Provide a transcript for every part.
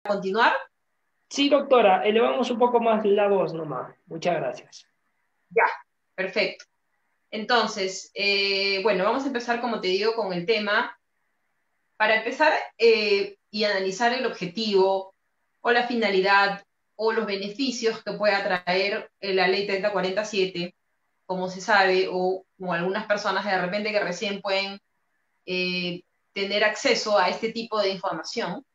continuar? Sí, doctora, elevamos un poco más la voz nomás. Muchas gracias. Ya, perfecto. Entonces, bueno, vamos a empezar, como te digo, con el tema. Para empezar y analizar el objetivo o la finalidad o los beneficios que pueda traer la ley 3047, como se sabe, o como algunas personas de repente que recién pueden eh, tener acceso a este tipo de información.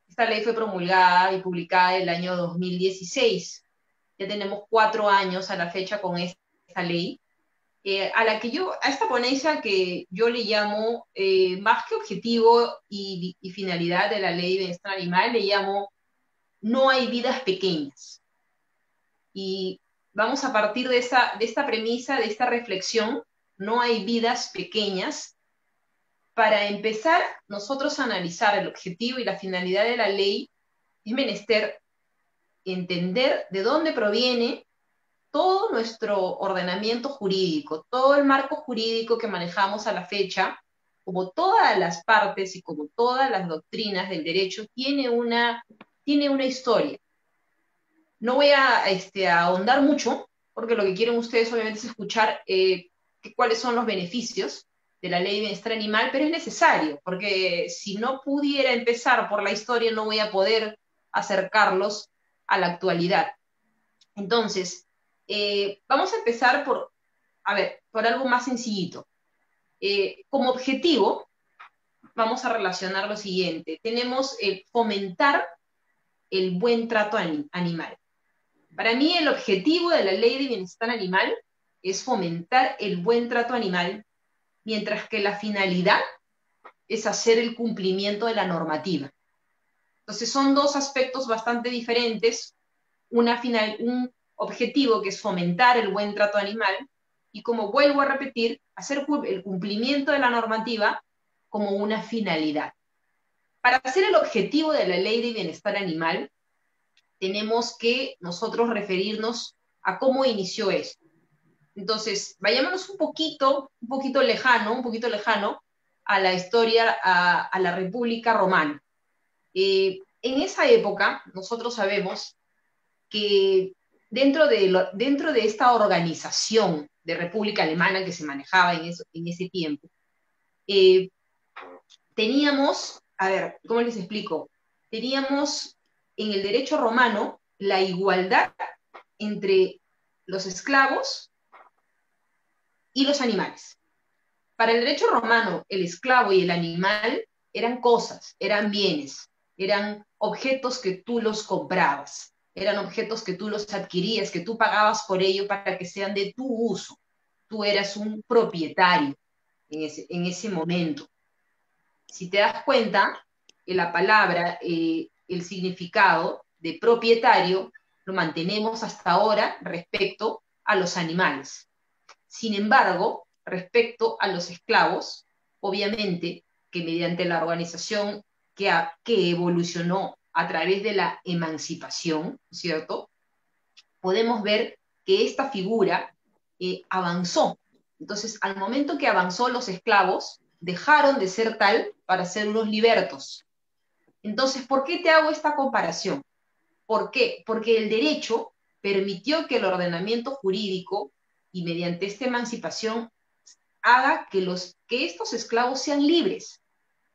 Esta ley fue promulgada y publicada el año 2016. Ya tenemos 4 años a la fecha con esta ley, a esta ponencia que yo le llamo, más que objetivo y finalidad de la ley de bienestar animal, le llamo no hay vidas pequeñas. Y vamos a partir de esta premisa, de esta reflexión, no hay vidas pequeñas, para empezar nosotros a analizar el objetivo y la finalidad de la ley. Es menester entender de dónde proviene todo nuestro ordenamiento jurídico, todo el marco jurídico que manejamos a la fecha, como todas las partes y como todas las doctrinas del derecho, tiene una historia. No voy a ahondar mucho, porque lo que quieren ustedes obviamente es escuchar cuáles son los beneficios de la ley de bienestar animal, pero es necesario, porque si no pudiera empezar por la historia, no voy a poder acercarlos a la actualidad. Entonces, vamos a empezar por algo más sencillito. Como objetivo, vamos a relacionar lo siguiente. Tenemos fomentar el buen trato animal. Para mí, el objetivo de la ley de bienestar animal es fomentar el buen trato animal, mientras que la finalidad es hacer el cumplimiento de la normativa. Entonces, son dos aspectos bastante diferentes. Un objetivo que es fomentar el buen trato animal y, como vuelvo a repetir, hacer el cumplimiento de la normativa como una finalidad. Para hacer el objetivo de la ley de bienestar animal, tenemos que nosotros referirnos a cómo inició esto. Entonces, vayámonos un poquito lejano a la historia, a la República Romana. En esa época, nosotros sabemos que dentro de esta organización de República Alemana que se manejaba en ese tiempo, eh, teníamos, a ver, ¿cómo les explico? Teníamos en el derecho romano la igualdad entre los esclavos y los animales. Para el derecho romano, el esclavo y el animal eran cosas, eran bienes, eran objetos que tú los comprabas, eran objetos que tú los adquirías, que tú pagabas por ello para que sean de tu uso. Tú eras un propietario en ese momento. Si te das cuenta, la palabra, el significado de propietario, lo mantenemos hasta ahora respecto a los animales. Sin embargo, respecto a los esclavos, obviamente que mediante la organización que evolucionó a través de la emancipación, ¿cierto? Podemos ver que esta figura avanzó. Entonces, al momento que avanzó, los esclavos dejaron de ser tal para ser unos libertos. Entonces, ¿por qué te hago esta comparación? ¿Por qué? Porque el derecho permitió que el ordenamiento jurídico y mediante esta emancipación haga que estos esclavos sean libres,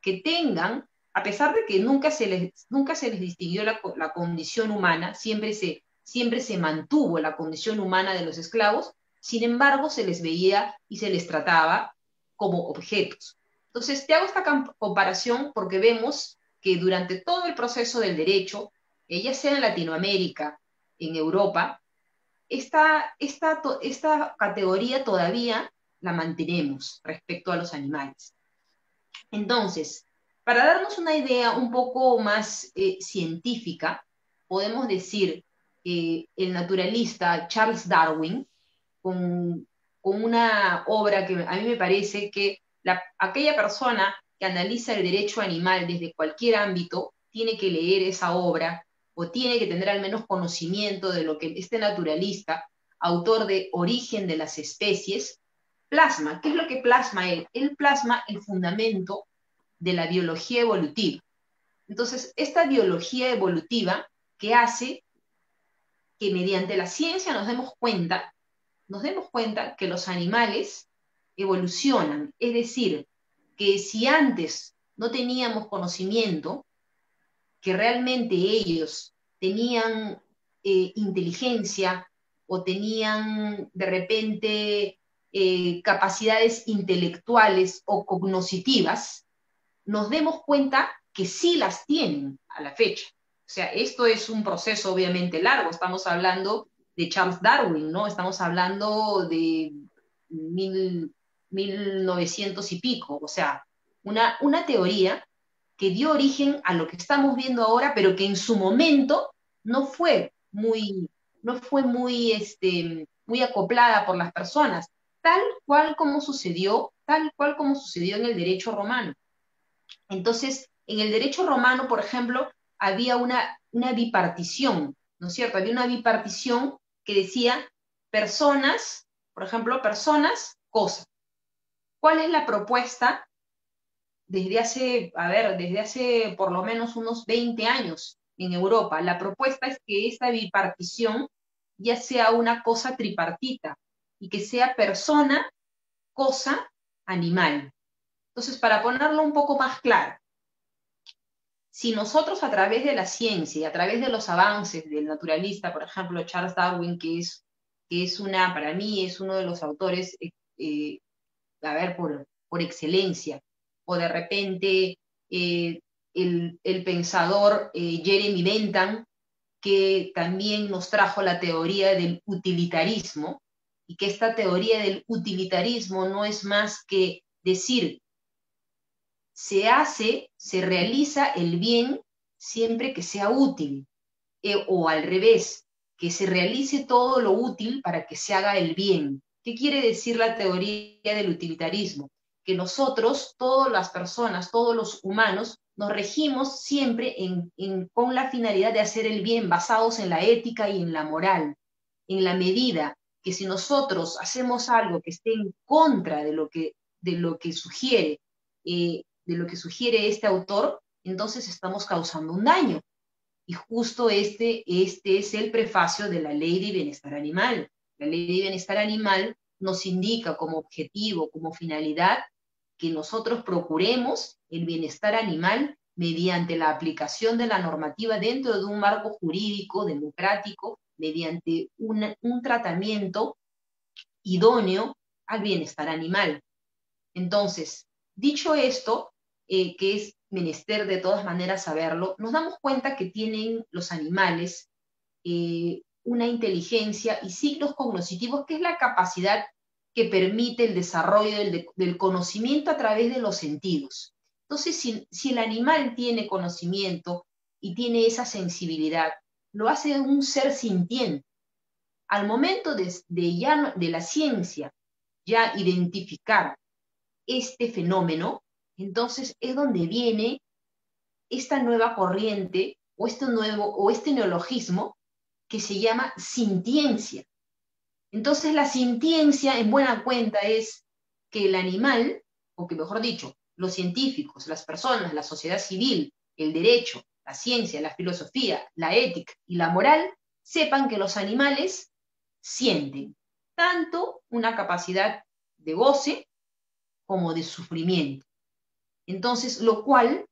que tengan, a pesar de que nunca se les distinguió la condición humana, siempre se mantuvo la condición humana de los esclavos, sin embargo se les veía y se les trataba como objetos. Entonces te hago esta comparación porque vemos que durante todo el proceso del derecho, ya sea en Latinoamérica, en Europa, esta categoría todavía la mantenemos respecto a los animales. Entonces, para darnos una idea un poco más científica, podemos decir el naturalista Charles Darwin, con, con, una obra que a mí me parece que aquella persona que analiza el derecho animal desde cualquier ámbito tiene que leer esa obra o tiene que tener al menos conocimiento de lo que este naturalista, autor de Origen de las especies, plasma. ¿Qué es lo que plasma él? Él plasma el fundamento de la biología evolutiva. Entonces, esta biología evolutiva que hace que mediante la ciencia nos demos cuenta que los animales evolucionan. Es decir, que si antes no teníamos conocimiento, que realmente ellos tenían inteligencia o tenían de repente capacidades intelectuales o cognitivas, nos demos cuenta que sí las tienen a la fecha. O sea, esto es un proceso obviamente largo, estamos hablando de Charles Darwin, ¿no? Estamos hablando de 1900 y pico, o sea, una teoría que dio origen a lo que estamos viendo ahora, pero que en su momento no fue muy, no fue muy, muy acoplada por las personas, tal cual como sucedió en el derecho romano. Entonces, en el derecho romano, por ejemplo, había una bipartición, ¿no es cierto? Había una bipartición que decía personas, por ejemplo, personas, cosas. ¿Cuál es la propuesta desde hace por lo menos unos 20 años en Europa? La propuesta es que esta bipartición ya sea una cosa tripartita y que sea persona, cosa, animal. Entonces, para ponerlo un poco más claro, si nosotros a través de la ciencia y a través de los avances del naturalista, por ejemplo, Charles Darwin, para mí es uno de los autores, por excelencia, o de repente el pensador Jeremy Bentham, que también nos trajo la teoría del utilitarismo, y que esta teoría del utilitarismo no es más que decir se realiza el bien siempre que sea útil, o al revés, que se realice todo lo útil para que se haga el bien. ¿Qué quiere decir la teoría del utilitarismo? Que nosotros, todas las personas, todos los humanos, nos regimos siempre con la finalidad de hacer el bien, basados en la ética y en la moral, en la medida que si nosotros hacemos algo que esté en contra de lo que sugiere este autor, entonces estamos causando un daño. Y justo este es el prefacio de la Ley de Bienestar Animal. La Ley de Bienestar Animal nos indica como objetivo, como finalidad, que nosotros procuremos el bienestar animal mediante la aplicación de la normativa dentro de un marco jurídico, democrático, mediante un tratamiento idóneo al bienestar animal. Entonces, dicho esto, que es menester de todas maneras saberlo, nos damos cuenta que tienen los animales una inteligencia y signos cognitivos, que es la capacidad que permite el desarrollo del conocimiento a través de los sentidos. Entonces, si el animal tiene conocimiento y tiene esa sensibilidad, lo hace un ser sintiente. Al momento de la ciencia ya identificar este fenómeno, entonces es donde viene esta nueva corriente o este neologismo que se llama sintiencia. Entonces la sintiencia en buena cuenta es que el animal, o que mejor dicho, los científicos, las personas, la sociedad civil, el derecho, la ciencia, la filosofía, la ética y la moral, sepan que los animales sienten tanto una capacidad de goce como de sufrimiento. Entonces, lo cual,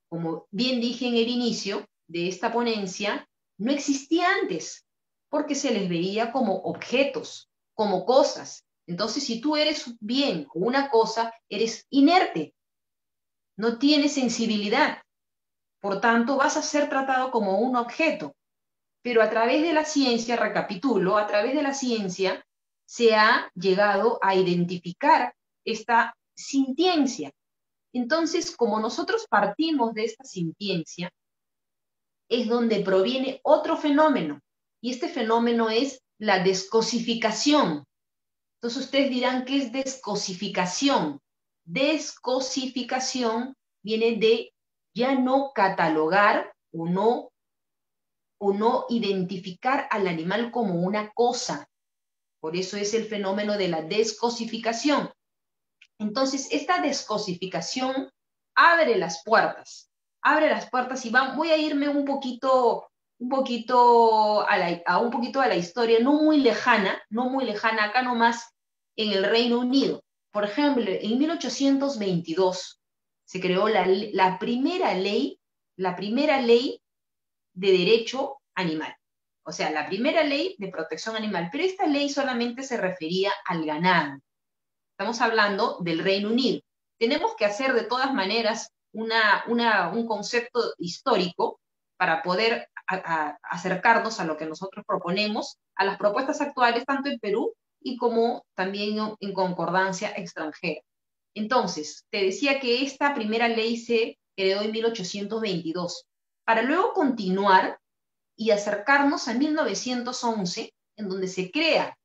como bien dije en el inicio de esta ponencia, no existía antes, porque se les veía como objetos, como cosas. Entonces, si tú eres bien o una cosa, eres inerte, no tienes sensibilidad, por tanto, vas a ser tratado como un objeto. Pero a través de la ciencia, recapitulo, a través de la ciencia se ha llegado a identificar esta sintiencia. Entonces, como nosotros partimos de esta sintiencia, es donde proviene otro fenómeno, y este fenómeno es la descosificación. Entonces ustedes dirán, ¿qué es descosificación? Descosificación viene de ya no catalogar o no identificar al animal como una cosa. Por eso es el fenómeno de la descosificación. Entonces, esta descosificación abre las puertas abre las puertas y voy a irme un poquito a la historia, no muy lejana, acá nomás en el Reino Unido. Por ejemplo, en 1822 se creó la primera ley de derecho animal. O sea, la primera ley de protección animal. Pero esta ley solamente se refería al ganado. Estamos hablando del Reino Unido. Tenemos que hacer de todas maneras un concepto histórico para poder acercarnos a lo que nosotros proponemos, a las propuestas actuales, tanto en Perú y como también en concordancia extranjera. Entonces, te decía que esta primera ley se creó en 1822, para luego continuar y acercarnos a 1911, en donde se crea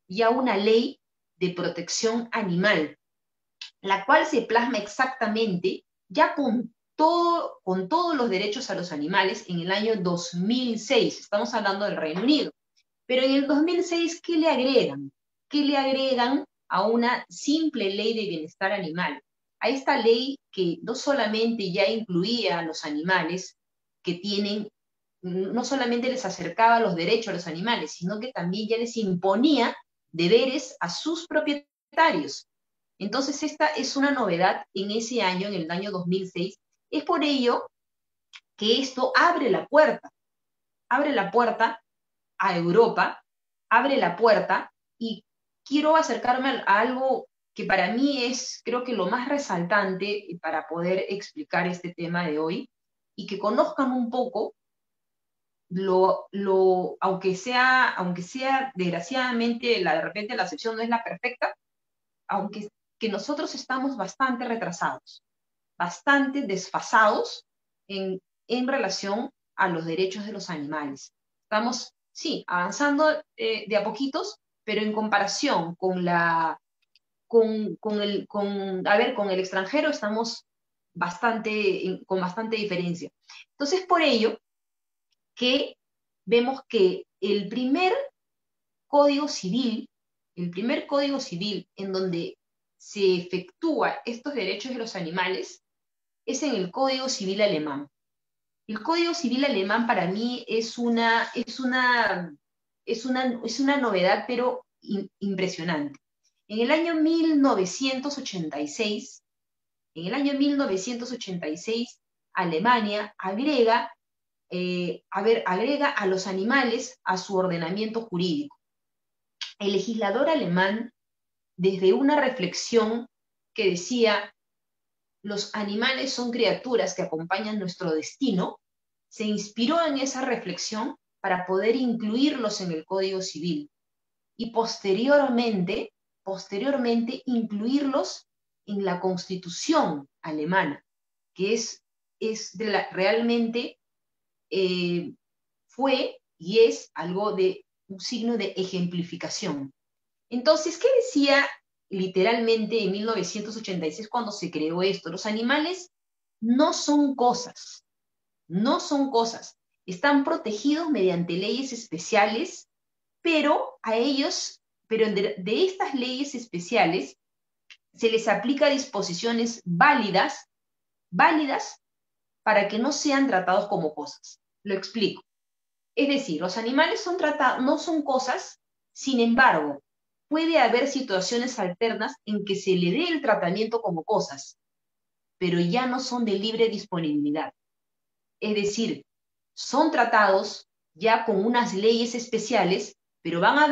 ya una ley de protección animal, la cual se plasma exactamente ya con todos los derechos a los animales en el año 2006. Estamos hablando del Reino Unido. Pero en el 2006, ¿qué le agregan? ¿Qué le agregan a una simple ley de bienestar animal? A esta ley que no solamente ya incluía a los animales que tienen, no solamente les acercaba los derechos a los animales, sino que también ya les imponía deberes a sus propietarios. Entonces, esta es una novedad en ese año, en el año 2006. Es por ello que esto abre la puerta a Europa, abre la puerta, y quiero acercarme a algo que para mí es, creo que lo más resaltante para poder explicar este tema de hoy, y que conozcan un poco aunque sea desgraciadamente, de repente la excepción no es la perfecta, aunque que nosotros estamos bastante retrasados, bastante desfasados en relación a los derechos de los animales. Estamos, sí, avanzando de a poquitos, pero en comparación con el extranjero estamos con bastante diferencia. Entonces, por ello que vemos que el primer código civil en donde se efectúa estos derechos de los animales es en el Código Civil alemán. El Código Civil alemán para mí es una novedad, pero impresionante. En el año 1986, Alemania agrega a los animales a su ordenamiento jurídico. El legislador alemán, desde una reflexión que decía: los animales son criaturas que acompañan nuestro destino, se inspiró en esa reflexión para poder incluirlos en el Código Civil y posteriormente incluirlos en la Constitución alemana, que realmente fue y es algo de un signo de ejemplificación. Entonces, ¿qué decía literalmente en 1986 cuando se creó esto? Los animales no son cosas, no son cosas. Están protegidos mediante leyes especiales, pero de estas leyes especiales se les aplica disposiciones válidas para que no sean tratados como cosas. Lo explico. Es decir, los animales no son cosas, sin embargo, puede haber situaciones alternas en que se le dé el tratamiento como cosas, pero ya no son de libre disponibilidad. Es decir, son tratados ya con unas leyes especiales, pero van a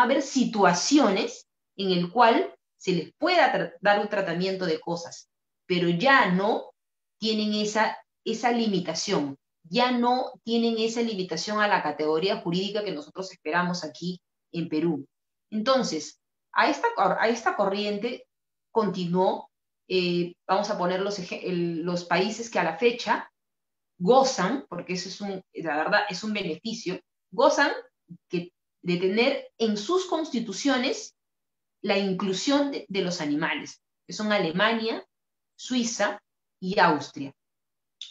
haber situaciones en el cual se les pueda dar un tratamiento de cosas, pero ya no tienen esa limitación, ya no tienen esa limitación a la categoría jurídica que nosotros esperamos aquí en Perú. Entonces, a esta corriente continuó, vamos a poner los países que a la fecha gozan, porque la verdad es un beneficio, gozan de tener en sus constituciones la inclusión de los animales, que son Alemania, Suiza y Austria.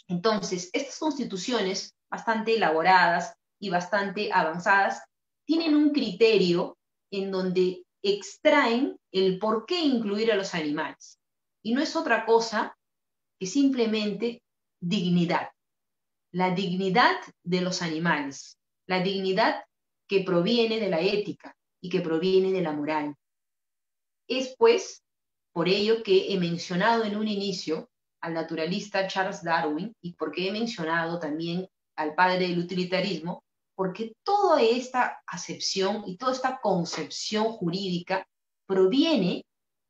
Entonces, estas constituciones, bastante elaboradas y bastante avanzadas, tienen un criterio en donde extraen el por qué incluir a los animales. Y no es otra cosa que simplemente dignidad. La dignidad de los animales, la dignidad que proviene de la ética y que proviene de la moral. Es pues por ello que he mencionado en un inicio al naturalista Charles Darwin y porque he mencionado también al padre del utilitarismo, porque toda esta acepción y toda esta concepción jurídica proviene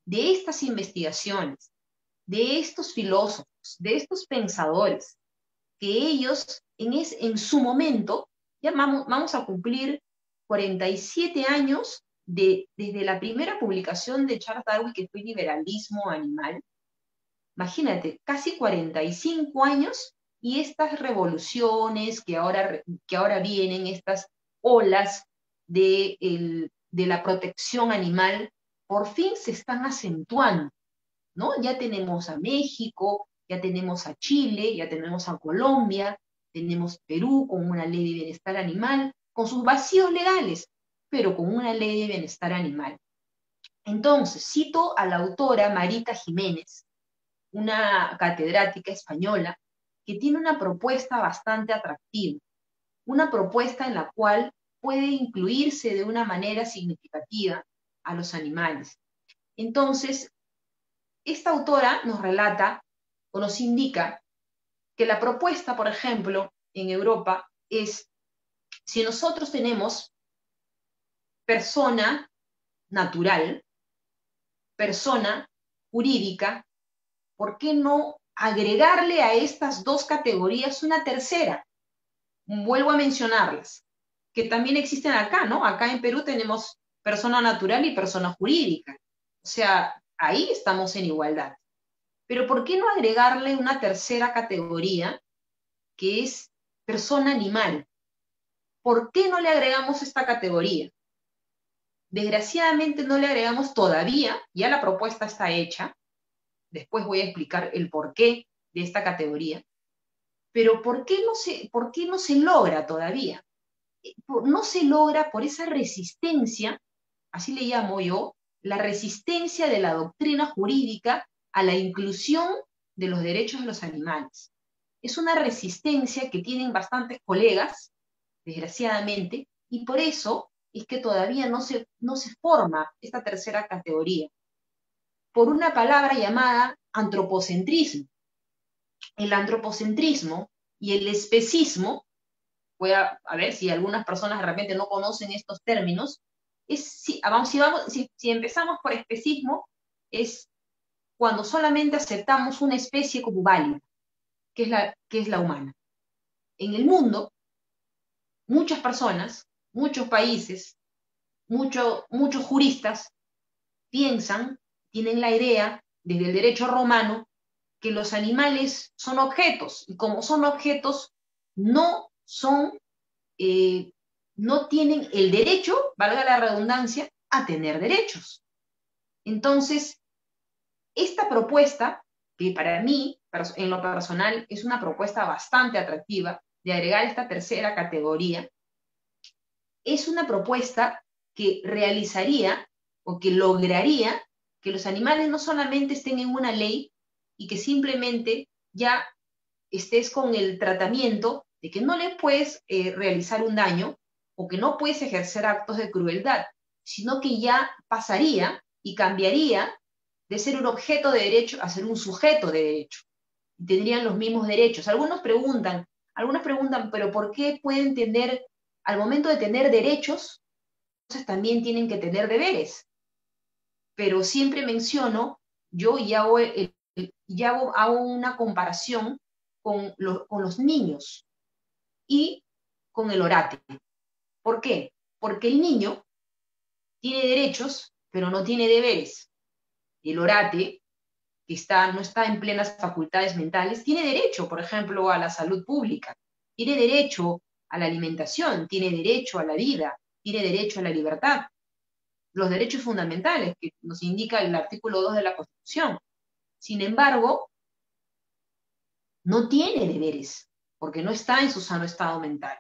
de estas investigaciones, de estos filósofos, de estos pensadores, que ellos en su momento, ya vamos a cumplir 47 años desde la primera publicación de Charles Darwin, que fue Liberalismo Animal. Imagínate, casi 45 años y estas revoluciones que ahora vienen, estas olas de la protección animal, por fin se están acentuando, ¿no? Ya tenemos a México, ya tenemos a Chile, ya tenemos a Colombia, tenemos Perú con una ley de bienestar animal, con sus vacíos legales, pero con una ley de bienestar animal. Entonces, cito a la autora Marita Jiménez, una catedrática española, que tiene una propuesta bastante atractiva, una propuesta en la cual puede incluirse de una manera significativa a los animales. Entonces, esta autora nos relata o nos indica que la propuesta, por ejemplo, en Europa es, si nosotros tenemos persona natural, persona jurídica, ¿por qué no agregarle a estas dos categorías una tercera? Vuelvo a mencionarlas, que también existen acá, ¿no? Acá en Perú tenemos persona natural y persona jurídica. O sea, ahí estamos en igualdad. Pero ¿por qué no agregarle una tercera categoría que es persona animal? ¿Por qué no le agregamos esta categoría? Desgraciadamente no le agregamos todavía, ya la propuesta está hecha, después voy a explicar el porqué de esta categoría, pero por qué no se logra todavía? No se logra por esa resistencia, así le llamo yo, la resistencia de la doctrina jurídica a la inclusión de los derechos de los animales. Es una resistencia que tienen bastantes colegas, desgraciadamente, y por eso es que todavía no se forma esta tercera categoría, por una palabra llamada antropocentrismo. El antropocentrismo y el especismo, voy a ver si algunas personas de repente no conocen estos términos, si empezamos por especismo, es cuando solamente aceptamos una especie como válida, que es la humana. En el mundo, muchas personas, muchos países, muchos juristas piensan, tienen la idea, desde el derecho romano, que los animales son objetos, y como son objetos, no son, no tienen el derecho, valga la redundancia, a tener derechos. Entonces, esta propuesta, que para mí, en lo personal, es una propuesta bastante atractiva de agregar esta tercera categoría, es una propuesta que realizaría o que lograría que los animales no solamente estén en una ley y que simplemente ya estés con el tratamiento de que no le puedes realizar un daño o que no puedes ejercer actos de crueldad, sino que ya pasaría y cambiaría de ser un objeto de derecho a ser un sujeto de derecho. Y tendrían los mismos derechos. Algunos preguntan, pero ¿por qué pueden tener, al momento de tener derechos, entonces también tienen que tener deberes? Pero siempre menciono, yo y hago una comparación con los niños y con el orate. ¿Por qué? Porque el niño tiene derechos, pero no tiene deberes. El orate, que no está en plenas facultades mentales, tiene derecho, por ejemplo, a la salud pública, tiene derecho a la alimentación, tiene derecho a la vida, tiene derecho a la libertad, los derechos fundamentales que nos indica el artículo 2 de la Constitución. Sin embargo, no tiene deberes, porque no está en su sano estado mental.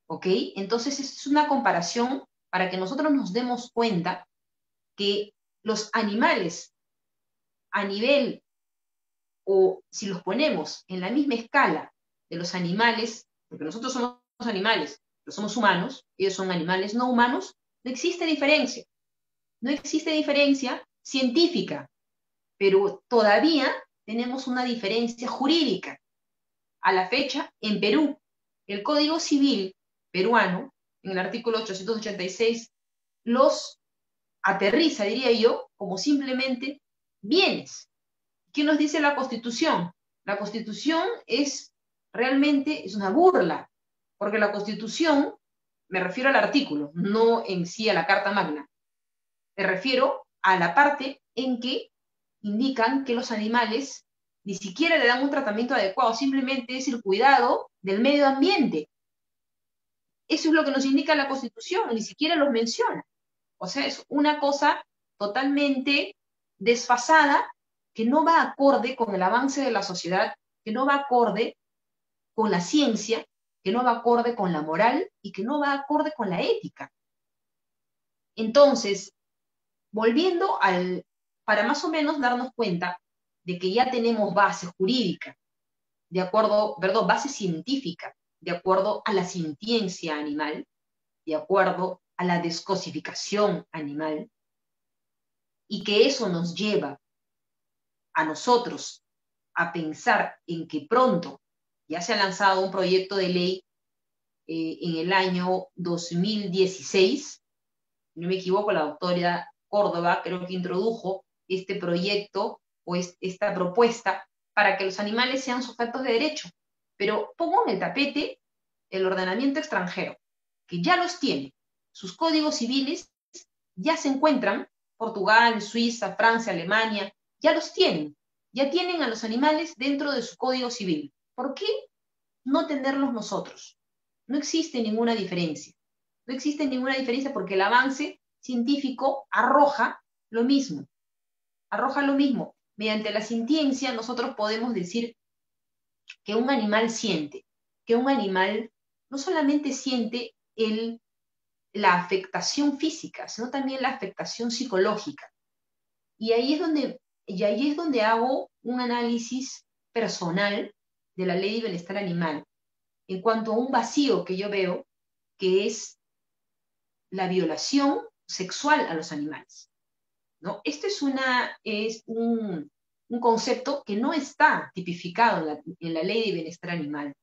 ¿Ok? Entonces, es una comparación para que nosotros nos demos cuenta que los animales a nivel o si los ponemos en la misma escala de los animales, porque nosotros somos animales, pero somos humanos, ellos son animales no humanos, no existe diferencia. No existe diferencia científica, pero todavía tenemos una diferencia jurídica. A la fecha, en Perú, el Código Civil peruano, en el artículo 886, los aterriza, diría yo, como simplemente bienes. ¿Qué nos dice la Constitución? La Constitución realmente es una burla, porque la Constitución, me refiero al artículo, no en sí a la Carta Magna, me refiero a la parte en que indican que los animales ni siquiera le dan un tratamiento adecuado, simplemente es el cuidado del medio ambiente. Eso es lo que nos indica la Constitución, ni siquiera los menciona. O sea, es una cosa totalmente desfasada que no va acorde con el avance de la sociedad, que no va acorde con la ciencia, que no va acorde con la moral y que no va acorde con la ética. Entonces, volviendo para más o menos darnos cuenta de que ya tenemos base jurídica, de acuerdo, perdón, base científica, de acuerdo a la sintiencia animal, de acuerdo a la descosificación animal, y que eso nos lleva a nosotros a pensar en que pronto ya se ha lanzado un proyecto de ley en el año 2016, si no me equivoco, la doctora Córdoba creo que introdujo este proyecto o esta propuesta para que los animales sean sujetos de derecho. Pero pongo en el tapete el ordenamiento extranjero, que ya los tiene. Sus códigos civiles ya se encuentran, Portugal, Suiza, Francia, Alemania, ya los tienen. Ya tienen a los animales dentro de su código civil. ¿Por qué no tenerlos nosotros? No existe ninguna diferencia. No existe ninguna diferencia porque el avance científico arroja lo mismo. Arroja lo mismo. Mediante la sintiencia nosotros podemos decir que un animal siente, que un animal no solamente siente la afectación física, sino también la afectación psicológica. Y ahí es donde hago un análisis personal de la ley de bienestar animal, en cuanto a un vacío que yo veo, que es la violación sexual a los animales, ¿no? Esto es un concepto que no está tipificado en la ley de bienestar animal.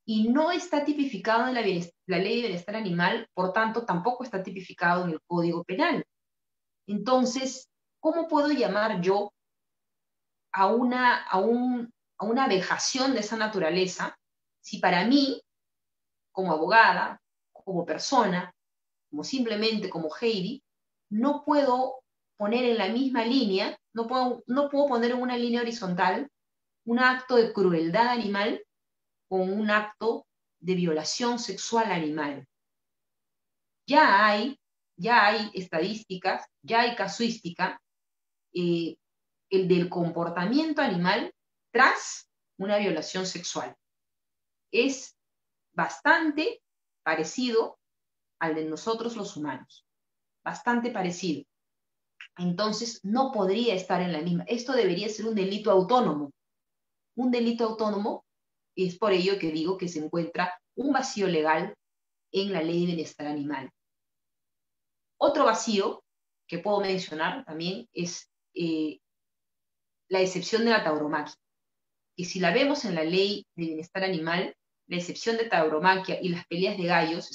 Y no está tipificado en la ley de bienestar animal, por tanto, tampoco está tipificado en el Código Penal. Entonces, ¿cómo puedo llamar yo a una vejación de esa naturaleza si para mí, como abogada, como persona, como simplemente como Heidi, no puedo poner en la misma línea, no puedo poner en una línea horizontal un acto de crueldad animal con un acto de violación sexual animal? Ya hay, ya hay estadísticas, ya hay casuística, eh, el del comportamiento animal tras una violación sexual. Es bastante parecido al de nosotros los humanos, bastante parecido. Entonces, no podría estar en la misma. Esto debería ser un delito autónomo. Un delito autónomo, es por ello que digo que se encuentra un vacío legal en la ley de bienestar animal. Otro vacío que puedo mencionar también es la excepción de la tauromaquia. Y si la vemos en la ley de bienestar animal, la excepción de tauromaquia y las peleas de gallos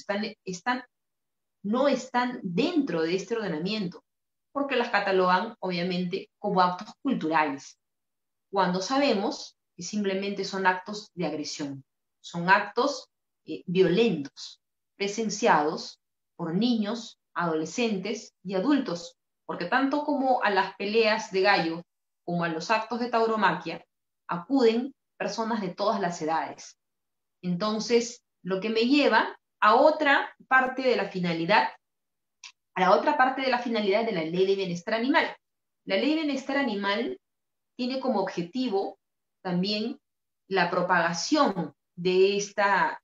no están dentro de este ordenamiento, porque las catalogan obviamente como actos culturales, cuando sabemos que simplemente son actos de agresión, son actos violentos, presenciados por niños, adolescentes y adultos, porque tanto como a las peleas de gallo como a los actos de tauromaquia acuden personas de todas las edades. Entonces, lo que me lleva a otra parte de la finalidad, a la otra parte de la finalidad de la ley de bienestar animal. La ley de bienestar animal tiene como objetivo también la propagación de esta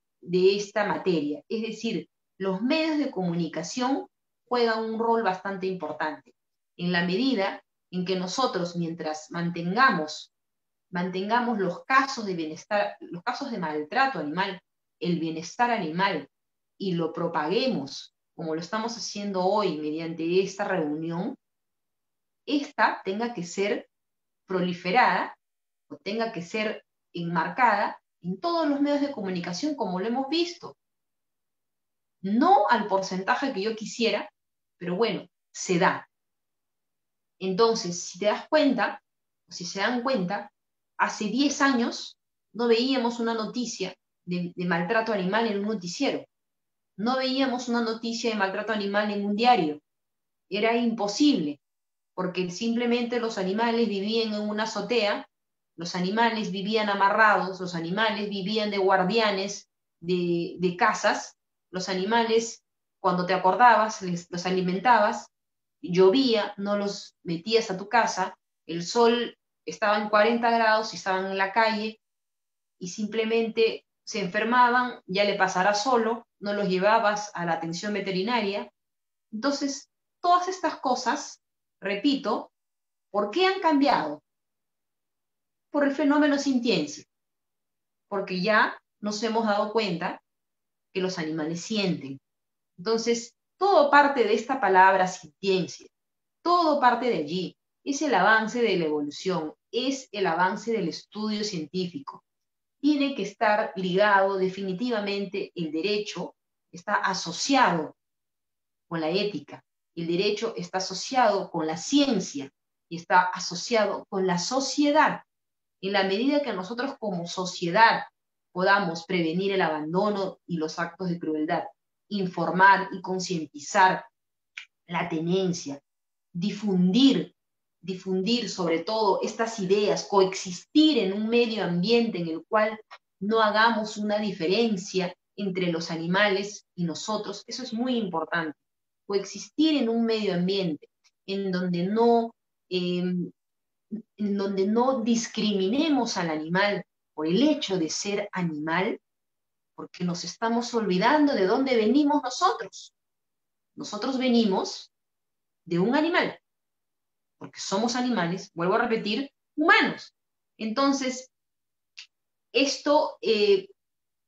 materia. Es decir, los medios de comunicación juegan un rol bastante importante. En la medida en que nosotros, mientras mantengamos mantengamos los casos de bienestar, los casos de maltrato animal, el bienestar animal, y lo propaguemos como lo estamos haciendo hoy mediante esta reunión, esta tenga que ser proliferada o tenga que ser enmarcada en todos los medios de comunicación como lo hemos visto. No al porcentaje que yo quisiera, pero bueno, se da. Entonces, si te das cuenta, o si se dan cuenta, hace 10 años no veíamos una noticia de maltrato animal en un noticiero. No veíamos una noticia de maltrato animal en un diario. Era imposible, porque simplemente los animales vivían en una azotea, los animales vivían amarrados, los animales vivían de guardianes de casas, los animales, cuando te acordabas, los alimentabas, llovía, no los metías a tu casa, el sol estaba en 40 grados y estaban en la calle y simplemente se enfermaban, ya le pasará solo, no los llevabas a la atención veterinaria. Entonces, todas estas cosas, repito, ¿por qué han cambiado? Por el fenómeno sintiencia, porque ya nos hemos dado cuenta que los animales sienten. Entonces, todo parte de esta palabra sintiencia, todo parte de allí. Es el avance de la evolución, es el avance del estudio científico. Tiene que estar ligado definitivamente el derecho, está asociado con la ética, el derecho está asociado con la ciencia y está asociado con la sociedad. En la medida que nosotros como sociedad podamos prevenir el abandono y los actos de crueldad, informar y concientizar la tenencia, difundir, difundir sobre todo estas ideas, coexistir en un medio ambiente en el cual no hagamos una diferencia entre los animales y nosotros, eso es muy importante. Coexistir en un medio ambiente eh, en donde no discriminemos al animal por el hecho de ser animal, porque nos estamos olvidando de dónde venimos nosotros. Nosotros venimos de un animal, porque somos animales, vuelvo a repetir, humanos. Entonces, esto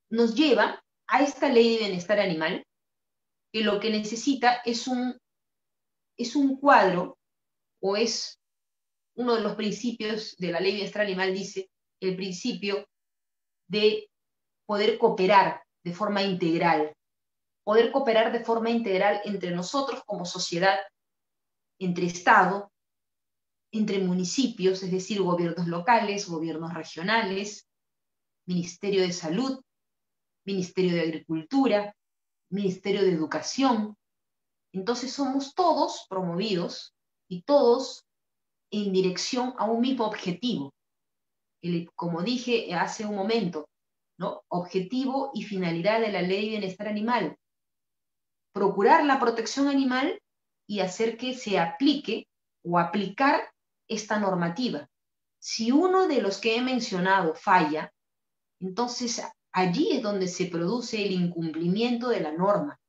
nos lleva a esta ley de bienestar animal, que lo que necesita es un cuadro, o es uno de los principios de la ley de bienestar animal, dice el principio de poder cooperar de forma integral, poder cooperar de forma integral entre nosotros como sociedad, entre Estado, entre municipios, es decir, gobiernos locales, gobiernos regionales, Ministerio de Salud, Ministerio de Agricultura, Ministerio de Educación. Entonces somos todos promovidos y todos en dirección a un mismo objetivo. Como dije hace un momento, ¿no? Objetivo y finalidad de la Ley de Bienestar Animal. Procurar la protección animal y hacer que se aplique o aplicar esta normativa. Si uno de los que he mencionado falla, entonces allí es donde se produce el incumplimiento de la norma.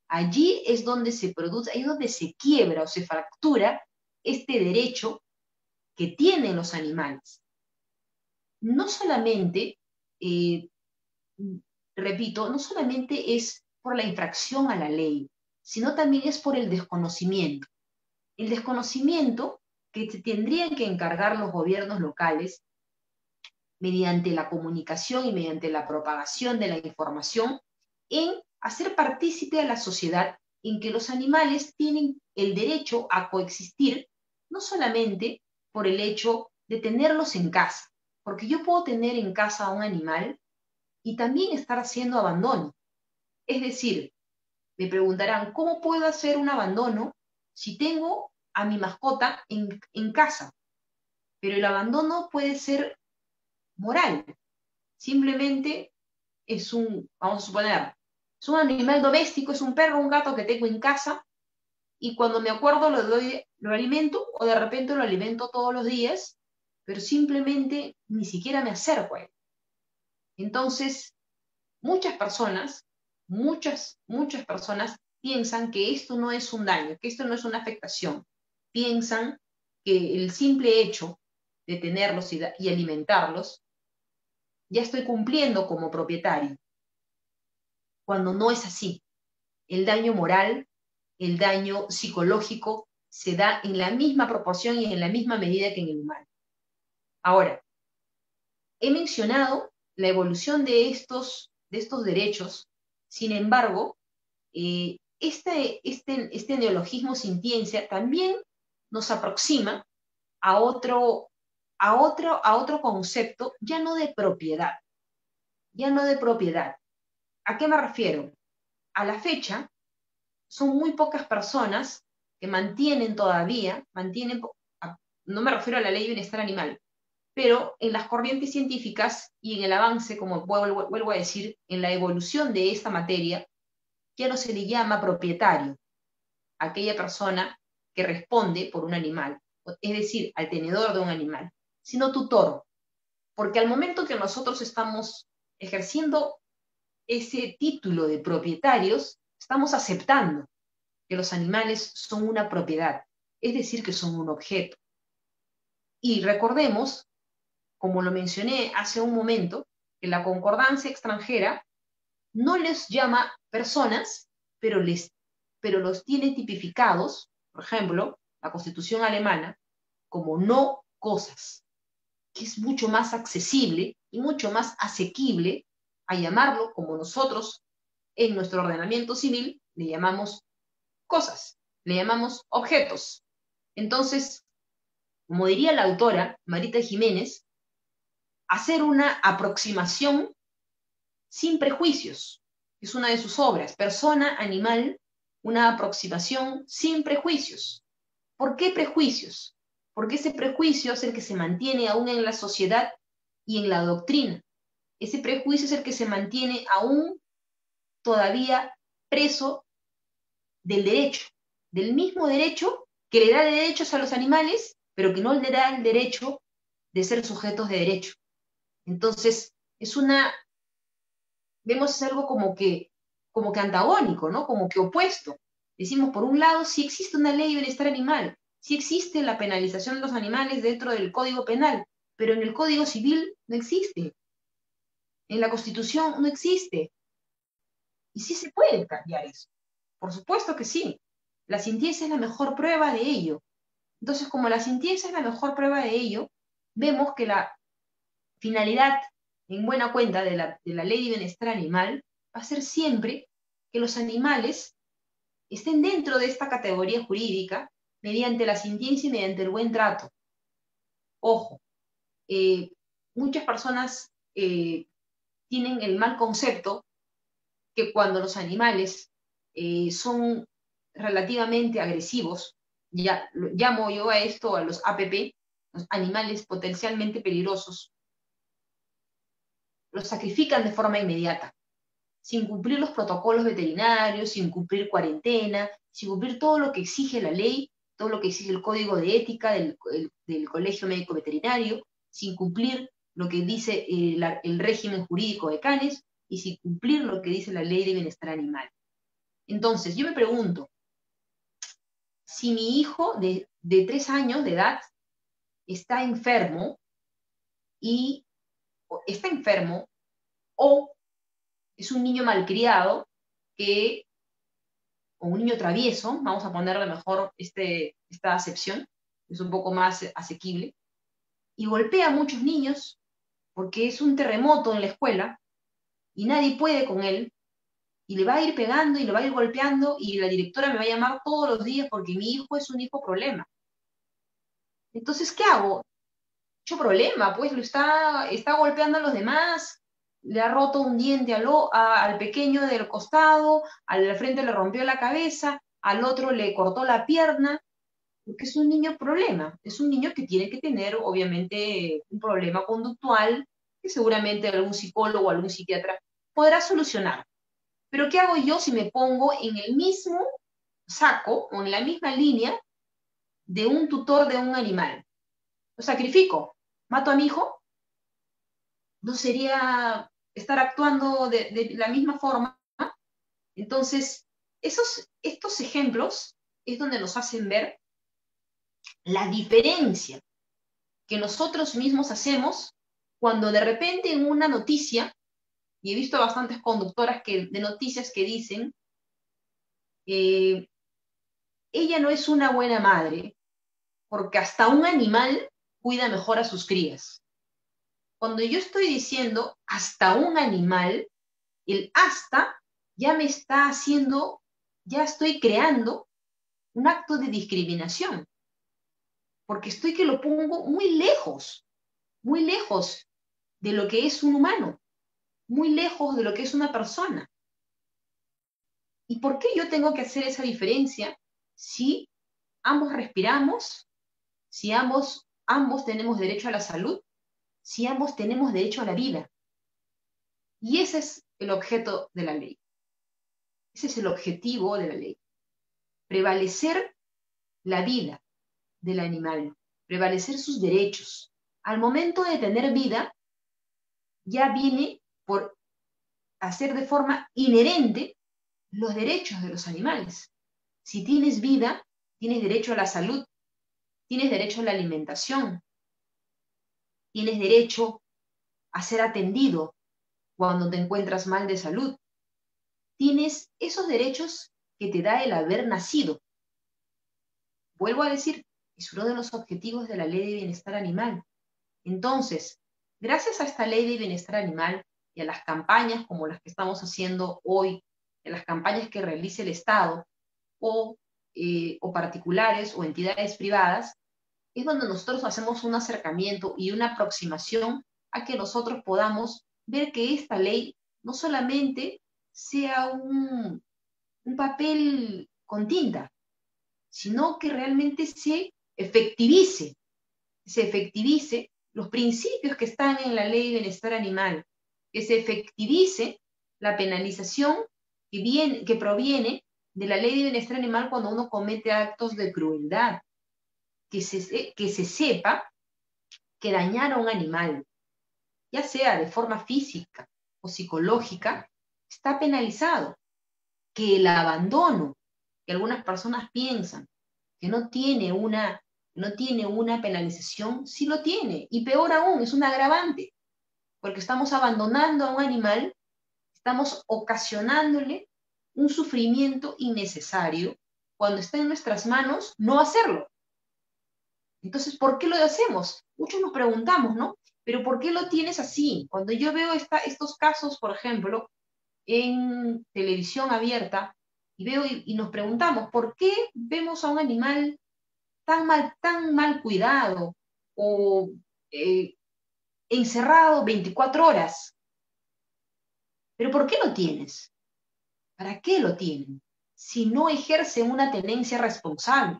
Allí es donde se produce, ahí es donde se quiebra o se fractura este derecho que tienen los animales. No solamente, eh, repito, no solamente es por la infracción a la ley, sino también es por el desconocimiento. El desconocimiento que se tendrían que encargar los gobiernos locales mediante la comunicación y mediante la propagación de la información en hacer partícipe a la sociedad en que los animales tienen el derecho a coexistir, no solamente por el hecho de tenerlos en casa, porque yo puedo tener en casa a un animal y también estar haciendo abandono. Es decir, me preguntarán, ¿cómo puedo hacer un abandono si tengo a mi mascota en casa? Pero el abandono puede ser moral. Simplemente vamos a suponer, es un animal doméstico, es un perro, un gato que tengo en casa, y cuando me acuerdo lo alimento, o de repente lo alimento todos los días, pero simplemente ni siquiera me acerco a él. Entonces, muchas personas piensan que esto no es un daño, que esto no es una afectación. Piensan que el simple hecho de tenerlos y alimentarlos, ya estoy cumpliendo como propietario, cuando no es así. El daño moral, el daño psicológico se da en la misma proporción y en la misma medida que en el humano. Ahora, he mencionado la evolución de estos derechos. Sin embargo, este neologismo sintiencia también nos aproxima a otro concepto, ya no de propiedad, ya no de propiedad. ¿A qué me refiero? A la fecha, son muy pocas personas que no me refiero a la ley de bienestar animal, pero en las corrientes científicas y en el avance, como vuelvo a decir, en la evolución de esta materia, ya no se le llama propietario a aquella persona que responde por un animal, es decir, al tenedor de un animal, sino tutor, porque al momento que nosotros estamos ejerciendo ese título de propietarios, estamos aceptando que los animales son una propiedad, es decir, que son un objeto. Y recordemos, como lo mencioné hace un momento, que la concordancia extranjera no les llama personas, pero los tiene tipificados, por ejemplo, la Constitución alemana, como no cosas, que es mucho más accesible y mucho más asequible a llamarlo como nosotros en nuestro ordenamiento civil le llamamos cosas, le llamamos objetos. Entonces, como diría la autora Marita Jiménez, hacer una aproximación sin prejuicios. Es una de sus obras, Persona, Animal, una aproximación sin prejuicios. ¿Por qué prejuicios? Porque ese prejuicio es el que se mantiene aún en la sociedad y en la doctrina. Ese prejuicio es el que se mantiene aún todavía preso del derecho, del mismo derecho que le da derechos a los animales, pero que no le da el derecho de ser sujetos de derecho. Entonces, vemos algo como que antagónico, ¿no? Como que opuesto. Decimos, por un lado, sí existe una ley de bienestar animal, sí existe la penalización de los animales dentro del Código Penal, pero en el Código Civil no existe, en la Constitución no existe. Y sí se puede cambiar eso. Por supuesto que sí. La sintiencia es la mejor prueba de ello. Entonces, como la sintiencia es la mejor prueba de ello, vemos que la finalidad, en buena cuenta, de la ley de bienestar animal va a ser siempre que los animales estén dentro de esta categoría jurídica mediante la sintiencia y mediante el buen trato. Ojo, eh, muchas personas tienen el mal concepto que cuando los animales son relativamente agresivos, ya llamo yo a esto a los APP, los animales potencialmente peligrosos, los sacrifican de forma inmediata, sin cumplir los protocolos veterinarios, sin cumplir cuarentena, sin cumplir todo lo que exige la ley, todo lo que exige el código de ética del Colegio Médico Veterinario, sin cumplir lo que dice el régimen jurídico de canes y sin cumplir lo que dice la ley de bienestar animal. Entonces, yo me pregunto, si mi hijo de 3 años de edad está enfermo y está enfermo o es un niño malcriado o un niño travieso, vamos a ponerle mejor esta acepción, es un poco más asequible, y golpea a muchos niños porque es un terremoto en la escuela y nadie puede con él, y le va a ir pegando y le va a ir golpeando y la directora me va a llamar todos los días porque mi hijo es un hijo problema. Entonces, ¿qué hago? Mucho problema, pues está golpeando a los demás, le ha roto un diente al pequeño del costado, al de frente le rompió la cabeza, al otro le cortó la pierna, porque es un niño problema, es un niño que tiene que tener obviamente un problema conductual que seguramente algún psicólogo o algún psiquiatra podrá solucionar. Pero ¿qué hago yo si me pongo en el mismo saco o en la misma línea de un tutor de un animal? Lo sacrifico, mato a mi hijo, no sería estar actuando de la misma forma. Entonces, estos ejemplos es donde nos hacen ver la diferencia que nosotros mismos hacemos cuando de repente en una noticia, y he visto bastantes conductoras de noticias que dicen, eh, ella no es una buena madre, porque hasta un animal cuida mejor a sus crías. Cuando yo estoy diciendo hasta un animal, el hasta ya me está haciendo, ya estoy creando un acto de discriminación, porque estoy que lo pongo muy lejos de lo que es un humano, muy lejos de lo que es una persona. ¿Y por qué yo tengo que hacer esa diferencia si ambos respiramos, si ambos tenemos derecho a la salud, si ambos tenemos derecho a la vida? Y ese es el objeto de la ley. Ese es el objetivo de la ley. Prevalecer la vida del animal, prevalecer sus derechos. Al momento de tener vida, ya viene por hacer de forma inherente los derechos de los animales. Si tienes vida, tienes derecho a la salud, tienes derecho a la alimentación, tienes derecho a ser atendido cuando te encuentras mal de salud. Tienes esos derechos que te da el haber nacido. Vuelvo a decir, es uno de los objetivos de la Ley de Bienestar Animal. Entonces, gracias a esta Ley de Bienestar Animal y a las campañas como las que estamos haciendo hoy, a las campañas que realice el Estado o particulares o entidades privadas, es donde nosotros hacemos un acercamiento y una aproximación a que nosotros podamos ver que esta ley no solamente sea un papel con tinta, sino que realmente se efectivice los principios que están en la Ley de Bienestar Animal, que se efectivice la penalización que proviene de la Ley de Bienestar Animal cuando uno comete actos de crueldad, que se sepa que dañar a un animal, ya sea de forma física o psicológica, está penalizado, que el abandono, que algunas personas piensan que no tiene una penalización, sí lo tiene, y peor aún, es un agravante, porque estamos abandonando a un animal, estamos ocasionándole un sufrimiento innecesario cuando está en nuestras manos no hacerlo. Entonces, ¿por qué lo hacemos? Muchos nos preguntamos, ¿no? Pero ¿por qué lo tienes así? Cuando yo veo estos casos, por ejemplo, en televisión abierta, y nos preguntamos, ¿por qué vemos a un animal tan mal cuidado o eh, encerrado 24 horas? ¿Pero por qué lo tienes? ¿Para qué lo tienen? Si no ejerce una tenencia responsable,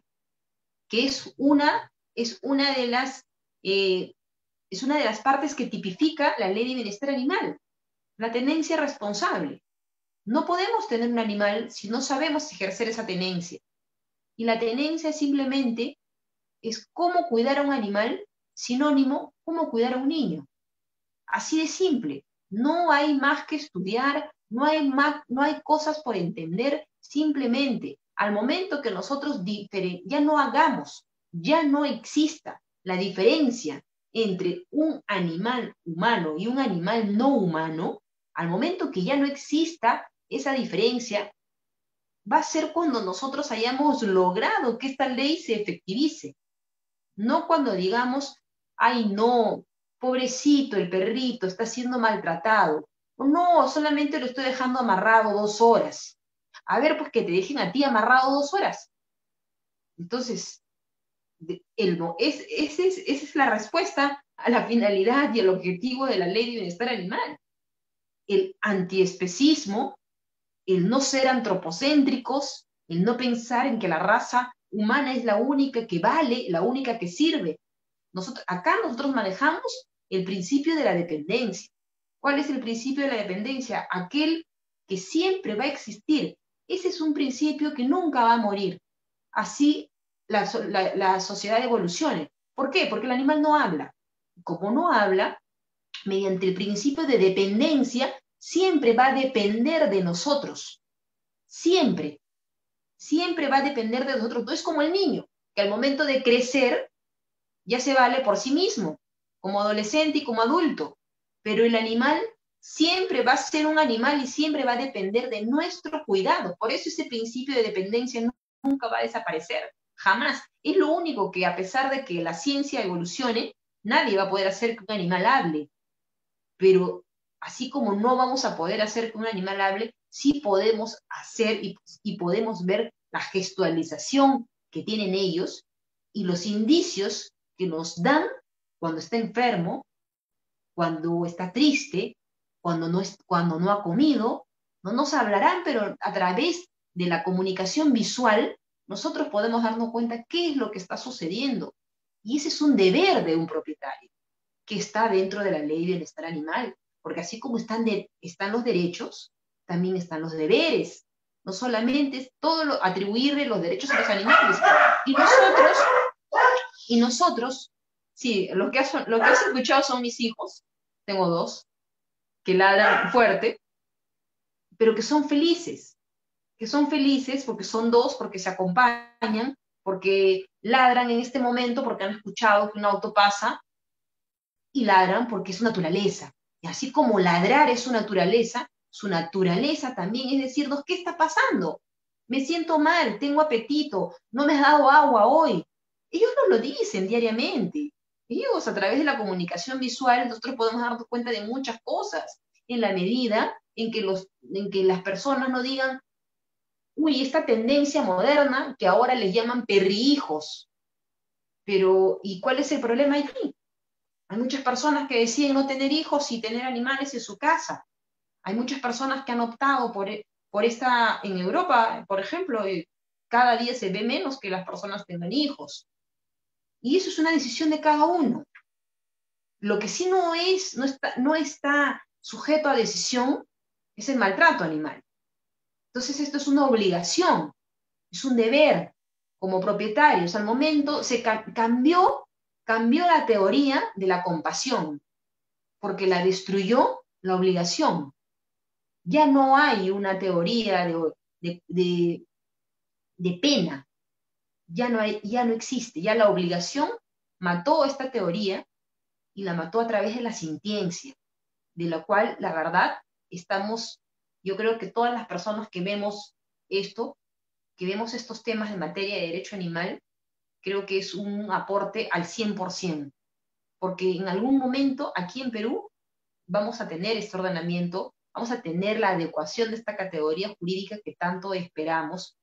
que es una de las es una de las partes que tipifica la ley de bienestar animal, la tenencia responsable. No podemos tener un animal si no sabemos ejercer esa tenencia. Y la tenencia simplemente es cómo cuidar a un animal, sinónimo, cómo cuidar a un niño. Así de simple. No hay más que estudiar, no hay cosas por entender, simplemente al momento que nosotros ya no exista la diferencia entre un animal humano y un animal no humano, al momento que ya no exista esa diferencia, va a ser cuando nosotros hayamos logrado que esta ley se efectivice. No cuando digamos, ay no, pobrecito el perrito, está siendo maltratado. O no, solamente lo estoy dejando amarrado 2 horas. A ver, pues que te dejen a ti amarrado 2 horas. Entonces, esa es la respuesta a la finalidad y el objetivo de la ley de bienestar animal. El antiespecismo, el no ser antropocéntricos, el no pensar en que la raza humana es la única que vale, la única que sirve. Acá nosotros manejamos el principio de la dependencia. ¿Cuál es el principio de la dependencia? Aquel que siempre va a existir. Ese es un principio que nunca va a morir. Así la sociedad evolucione. ¿Por qué? Porque el animal no habla. Como no habla, mediante el principio de dependencia, siempre va a depender de nosotros. Siempre. Siempre va a depender de nosotros. No es como el niño, que al momento de crecer ya se vale por sí mismo, como adolescente y como adulto, pero el animal siempre va a ser un animal y siempre va a depender de nuestro cuidado. Por eso ese principio de dependencia nunca va a desaparecer, jamás. Es lo único que, a pesar de que la ciencia evolucione, nadie va a poder hacer que un animal hable, pero así como no vamos a poder hacer que un animal hable, sí podemos hacer y podemos ver la gestualización que tienen ellos y los indicios que nos dan cuando está enfermo, cuando está triste, cuando no ha comido. No nos hablarán, pero a través de la comunicación visual, nosotros podemos darnos cuenta qué es lo que está sucediendo. Y ese es un deber de un propietario que está dentro de la ley de bienestar animal, porque así como están los derechos, también están los deberes. No solamente es atribuirle los derechos a los animales. Y nosotros, sí, lo que has escuchado son mis hijos, tengo dos, que ladran fuerte, pero que son felices porque son dos, porque se acompañan, porque ladran en este momento, porque han escuchado que un auto pasa, y ladran porque es su naturaleza. Y así como ladrar es su naturaleza también es decirnos, ¿qué está pasando? Me siento mal, tengo apetito, no me has dado agua hoy. Ellos nos lo dicen diariamente. Ellos, a través de la comunicación visual, nosotros podemos darnos cuenta de muchas cosas, en la medida en que las personas no digan, uy, esta tendencia moderna que ahora les llaman perrijos. Pero, ¿y cuál es el problema allí? Hay muchas personas que deciden no tener hijos y tener animales en su casa. Hay muchas personas que han optado en Europa, por ejemplo, cada día se ve menos que las personas tengan hijos. Y eso es una decisión de cada uno. Lo que sí no está sujeto a decisión es el maltrato animal. Entonces esto es una obligación, es un deber como propietarios. Al momento se cambió la teoría de la compasión, porque la destruyó la obligación. Ya no hay una teoría de pena, ya no existe, ya la obligación mató esta teoría y la mató a través de la sintiencia, de la cual, la verdad, yo creo que todas las personas que vemos esto, que vemos estos temas en materia de derecho animal, creo que es un aporte al 100%, porque en algún momento aquí en Perú vamos a tener este ordenamiento, vamos a tener la adecuación de esta categoría jurídica que tanto esperamos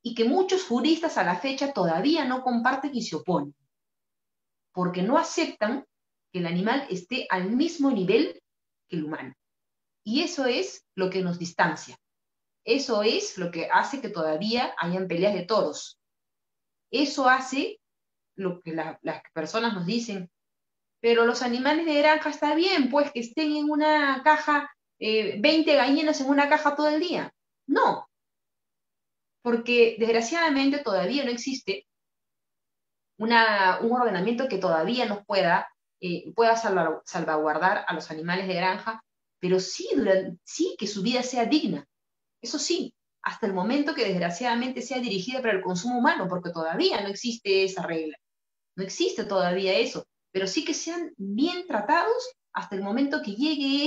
y que muchos juristas a la fecha todavía no comparten y se oponen, porque no aceptan que el animal esté al mismo nivel que el humano. Y eso es lo que nos distancia. Eso es lo que hace que todavía hayan peleas de toros. Eso hace lo que las personas nos dicen, pero los animales de granja está bien, pues que estén en una caja, 20 gallinas en una caja todo el día. No, porque desgraciadamente todavía no existe un ordenamiento que todavía nos pueda salvaguardar a los animales de granja, pero sí que su vida sea digna. Eso sí, hasta el momento que desgraciadamente sea dirigida para el consumo humano, porque todavía no existe esa regla. No existe todavía eso, pero sí que sean bien tratados hasta el momento que llegue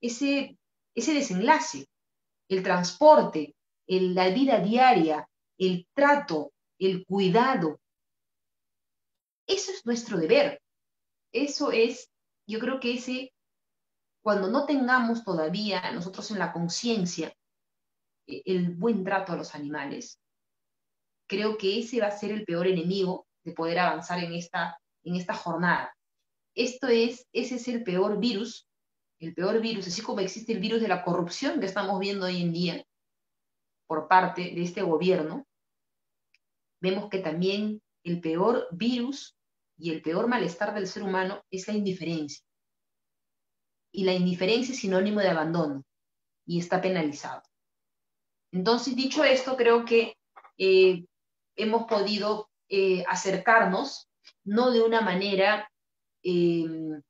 ese desenlace, el transporte, la vida diaria, el trato, el cuidado. Eso es nuestro deber. Eso es, yo creo que cuando no tengamos todavía nosotros en la conciencia el buen trato a los animales, creo que ese va a ser el peor enemigo de poder avanzar en esta jornada. Ese es el peor virus, así como existe el virus de la corrupción que estamos viendo hoy en día por parte de este gobierno, vemos que también el peor virus y el peor malestar del ser humano es la indiferencia. Y la indiferencia es sinónimo de abandono y está penalizado. Entonces, dicho esto, creo que hemos podido acercarnos no de una manera eh,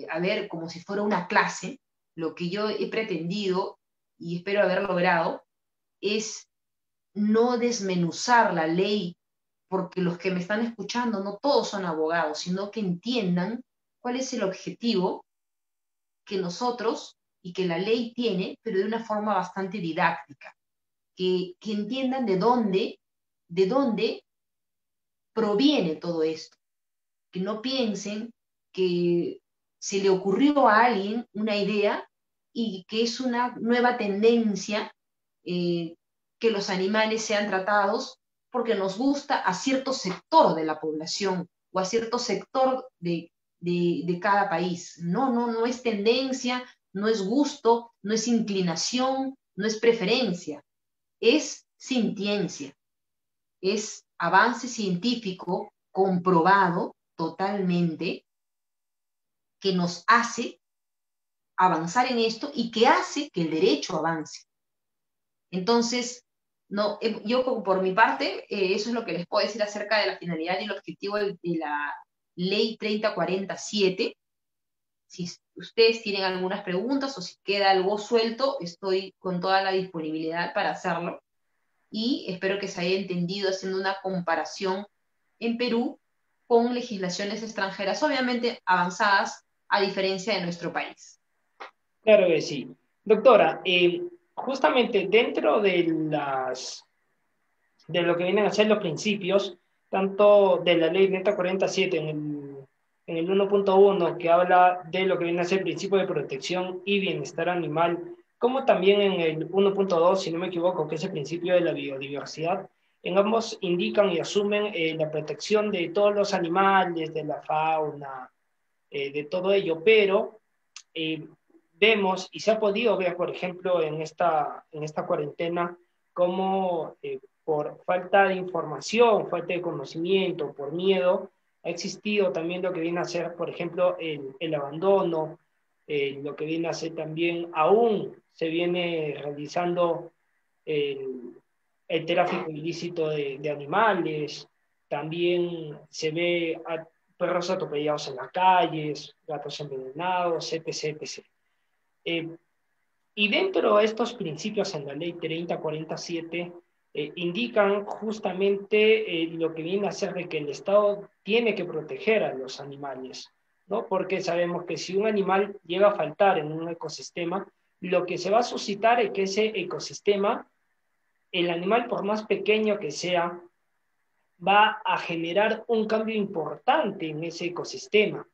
a ver, como si fuera una clase. Lo que yo he pretendido, y espero haber logrado, es no desmenuzar la ley porque los que me están escuchando no todos son abogados, sino que entiendan cuál es el objetivo que nosotros y que la ley tiene, pero de una forma bastante didáctica, que entiendan de dónde proviene todo esto, que no piensen que se le ocurrió a alguien una idea y que es una nueva tendencia que los animales sean tratados porque nos gusta a cierto sector de la población o a cierto sector de cada país. No, no, no es tendencia, no es gusto, no es inclinación, no es preferencia, es sintiencia, es avance científico comprobado totalmente que nos hace avanzar en esto y que hace que el derecho avance. Entonces, no, yo por mi parte, eso es lo que les puedo decir acerca de la finalidad y el objetivo de la ley 3047. Si ustedes tienen algunas preguntas o si queda algo suelto, estoy con toda la disponibilidad para hacerlo. Y espero que se haya entendido haciendo una comparación en Perú con legislaciones extranjeras, obviamente avanzadas, a diferencia de nuestro país. Claro que sí. Doctora, justamente dentro de lo que vienen a ser los principios, tanto de la ley 3047 en el 1.1, que habla de lo que viene a ser el principio de protección y bienestar animal, como también en el 1.2, si no me equivoco, que es el principio de la biodiversidad, en ambos indican y asumen la protección de todos los animales, de la fauna, de todo ello, pero eh, vemos y se ha podido ver, por ejemplo, en esta cuarentena, cómo por falta de información, falta de conocimiento, por miedo, ha existido también lo que viene a ser, por ejemplo, el abandono, lo que viene a ser también, aún se viene realizando el, el tráfico ilícito de animales, también se ve a perros atropellados en las calles, gatos envenenados, etc. etc. Eh, y dentro de estos principios en la ley 3047 indican justamente lo que viene a ser de que el Estado tiene que proteger a los animales, ¿no? Porque sabemos que si un animal llega a faltar en un ecosistema, lo que se va a suscitar es que ese ecosistema, el animal por más pequeño que sea, va a generar un cambio importante en ese ecosistema.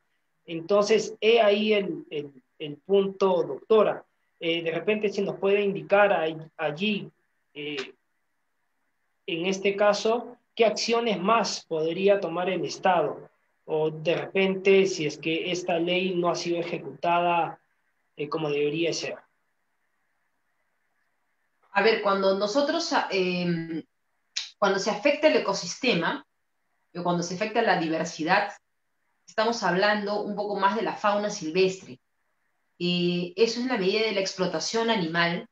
Entonces, he ahí el punto, doctora. De repente se nos puede indicar allí, eh, en este caso, qué acciones más podría tomar el Estado. O de repente, si es que esta ley no ha sido ejecutada como debería ser. A ver, cuando se afecta el ecosistema, o cuando se afecta la diversidad, estamos hablando un poco más de la fauna silvestre. Eso es la medida de la explotación animal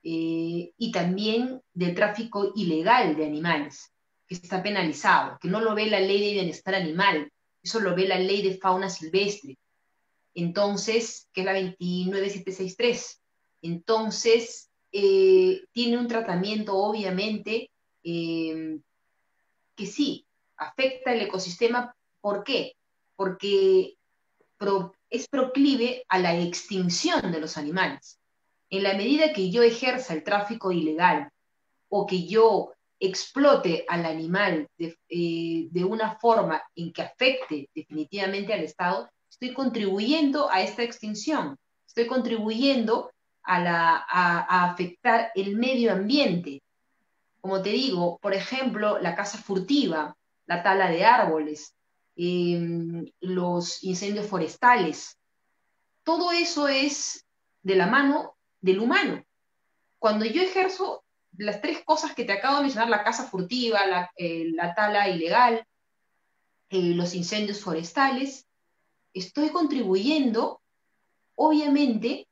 y también del tráfico ilegal de animales, que está penalizado, que no lo ve la ley de bienestar animal, eso lo ve la ley de fauna silvestre. Entonces, que es la 29763. Entonces, tiene un tratamiento, obviamente, eh, que sí, afecta el ecosistema. ¿Por qué? Porque es proclive a la extinción de los animales. En la medida que yo ejerza el tráfico ilegal o que yo explote al animal de una forma en que afecte definitivamente al Estado, estoy contribuyendo a esta extinción, estoy contribuyendo a afectar el medio ambiente. Como te digo, por ejemplo, la caza furtiva, la tala de árboles, los incendios forestales, todo eso es de la mano del humano. Cuando yo ejerzo las tres cosas que te acabo de mencionar, la caza furtiva, la tala ilegal, los incendios forestales, estoy contribuyendo, obviamente,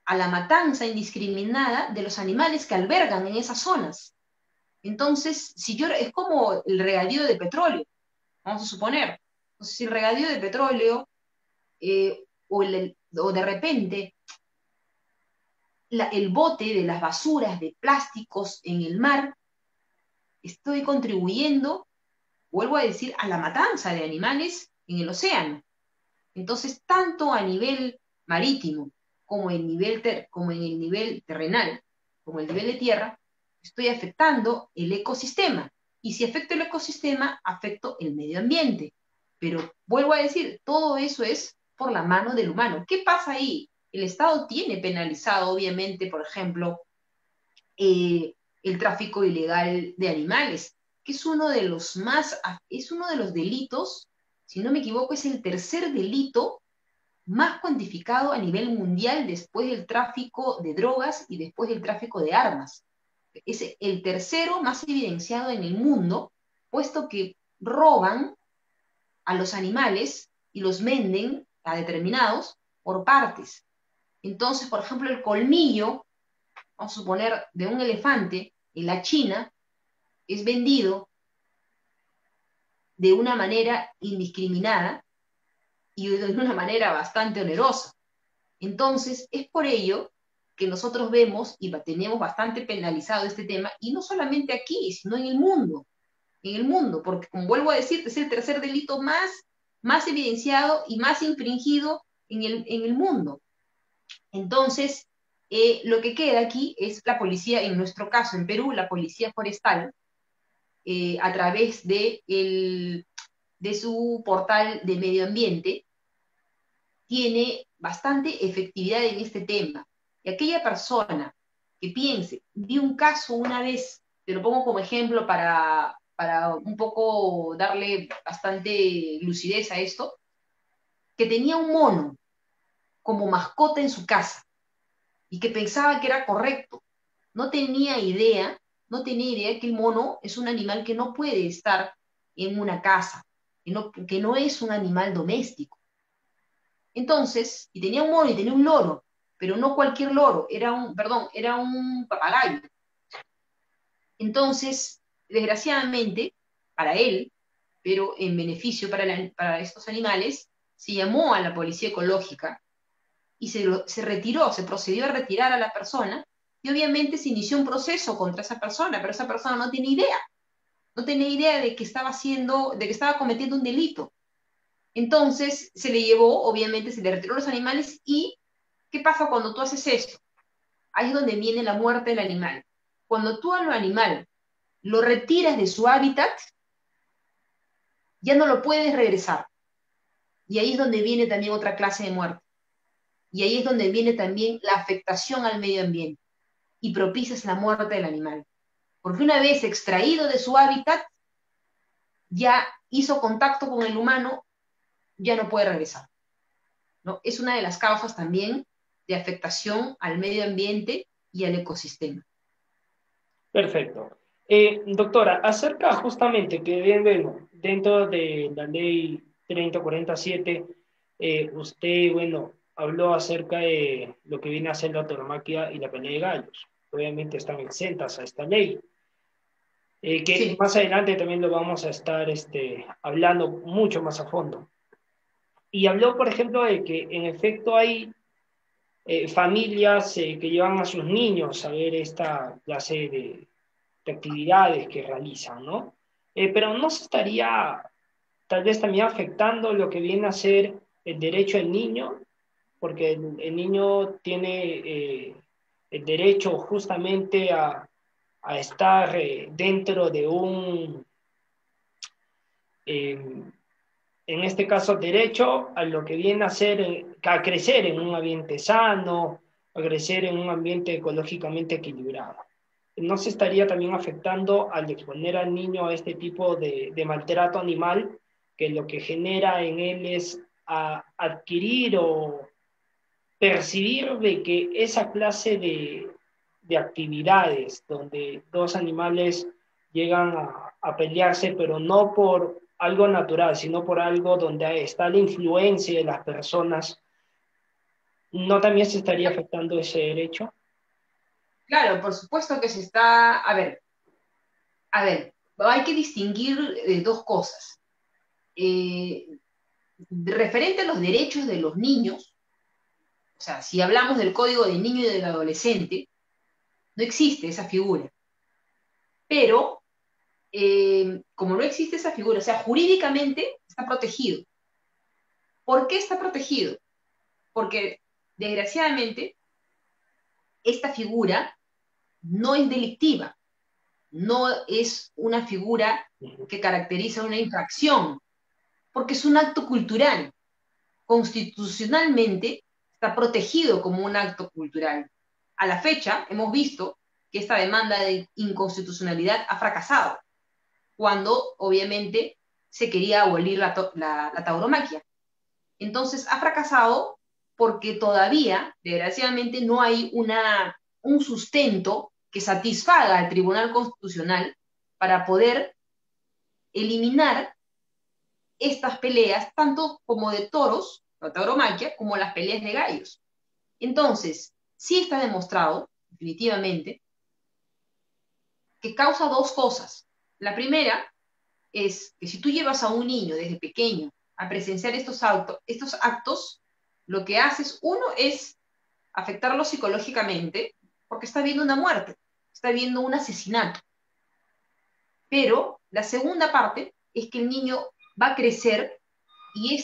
a la matanza indiscriminada de los animales que albergan en esas zonas. Entonces, si yo, es como el regadío de petróleo, vamos a suponer. Entonces, si el regadío de petróleo o de repente el bote de las basuras de plásticos en el mar, estoy contribuyendo vuelvo a decir, a la matanza de animales en el océano. Entonces, tanto a nivel marítimo como como en el nivel terrenal, como el nivel de tierra, estoy afectando el ecosistema. Y si afecto el ecosistema, afecto el medio ambiente. Pero vuelvo a decir, todo eso es por la mano del humano. ¿Qué pasa ahí? El Estado tiene penalizado, obviamente, por ejemplo, el tráfico ilegal de animales, que es uno de los es uno de los delitos, si no me equivoco, es el tercer delito más cuantificado a nivel mundial después del tráfico de drogas y después del tráfico de armas. Es el tercero más evidenciado en el mundo, puesto que roban a los animales y los venden a determinados por partes. Entonces, por ejemplo, el colmillo, vamos a suponer, de un elefante en la China, es vendido de una manera indiscriminada y de una manera bastante onerosa. Entonces, es por ello que nosotros vemos y tenemos bastante penalizado este tema, y no solamente aquí, sino en el mundo, porque como vuelvo a decirte, es el tercer delito más evidenciado y más infringido en el mundo. Entonces, lo que queda aquí es la policía, en nuestro caso en Perú, la policía forestal, a través de su portal de medio ambiente, tiene bastante efectividad en este tema. Y aquella persona que piense, vi un caso una vez, te lo pongo como ejemplo para un poco darle bastante lucidez a esto, que tenía un mono como mascota en su casa y que pensaba que era correcto. No tenía idea, no tenía idea que el mono es un animal que no puede estar en una casa, que no es un animal doméstico. Entonces, y tenía un mono y tenía un loro, pero no cualquier loro, era un papagayo. Entonces, desgraciadamente, para él, pero en beneficio para estos animales, se llamó a la policía ecológica y se retiró, se procedió a retirar a la persona, y obviamente se inició un proceso contra esa persona, pero esa persona no tiene idea, no tenía idea de que de que estaba cometiendo un delito. Entonces se le llevó, obviamente se le retiró los animales. ¿Y qué pasa cuando tú haces eso? Ahí es donde viene la muerte del animal. Cuando tú a lo animal lo retiras de su hábitat, ya no lo puedes regresar. Y ahí es donde viene también otra clase de muerte. Y ahí es donde viene también la afectación al medio ambiente y propicias la muerte del animal. Porque una vez extraído de su hábitat, ya hizo contacto con el humano, ya no puede regresar, ¿no? Es una de las causas también de afectación al medio ambiente y al ecosistema. Perfecto. Doctora, acerca justamente que bueno, dentro de la ley 3047, usted, bueno, habló acerca de lo que viene a ser la tauromaquia y la pelea de gallos. Obviamente están exentas a esta ley, que Sí, más adelante también lo vamos a estar hablando mucho más a fondo. Y habló, por ejemplo, de que en efecto hay familias que llevan a sus niños a ver esta clase de actividades que realizan, ¿no? Pero no se estaría tal vez también afectando lo que viene a ser el derecho del niño, porque el niño tiene el derecho justamente a estar dentro de eh, en este caso, derecho a lo que viene a ser, a crecer en un ambiente sano, a crecer en un ambiente ecológicamente equilibrado. ¿No se estaría también afectando al exponer al niño a este tipo de maltrato animal, que lo que genera en él es adquirir o percibir de que esa clase de actividades donde dos animales llegan a pelearse, pero no por algo natural, sino por algo donde está la influencia de las personas, ¿no también se estaría afectando ese derecho? claro, por supuesto que se está, a ver, hay que distinguir dos cosas. Eh, Referente a los derechos de los niños, o sea, si hablamos del código del niño y del adolescente, no existe esa figura. Pero como no existe esa figura, o sea, jurídicamente está protegido. ¿Por qué está protegido? Porque, desgraciadamente, esta figura no es delictiva, no es una figura que caracteriza una infracción, porque es un acto cultural. Constitucionalmente está protegido como un acto cultural. A la fecha hemos visto que esta demanda de inconstitucionalidad ha fracasado, cuando obviamente se quería abolir la tauromaquia. Entonces ha fracasado porque todavía, desgraciadamente, no hay un sustento que satisfaga al Tribunal Constitucional para poder eliminar estas peleas, tanto como de toros, la tauromaquia, como las peleas de gallos. Entonces, sí está demostrado, definitivamente, que causa dos cosas. La primera es que si tú llevas a un niño desde pequeño a presenciar estos actos, lo que haces, uno, es afectarlo psicológicamente, porque está viendo una muerte, está viendo un asesinato. Pero la segunda parte es que el niño va a crecer y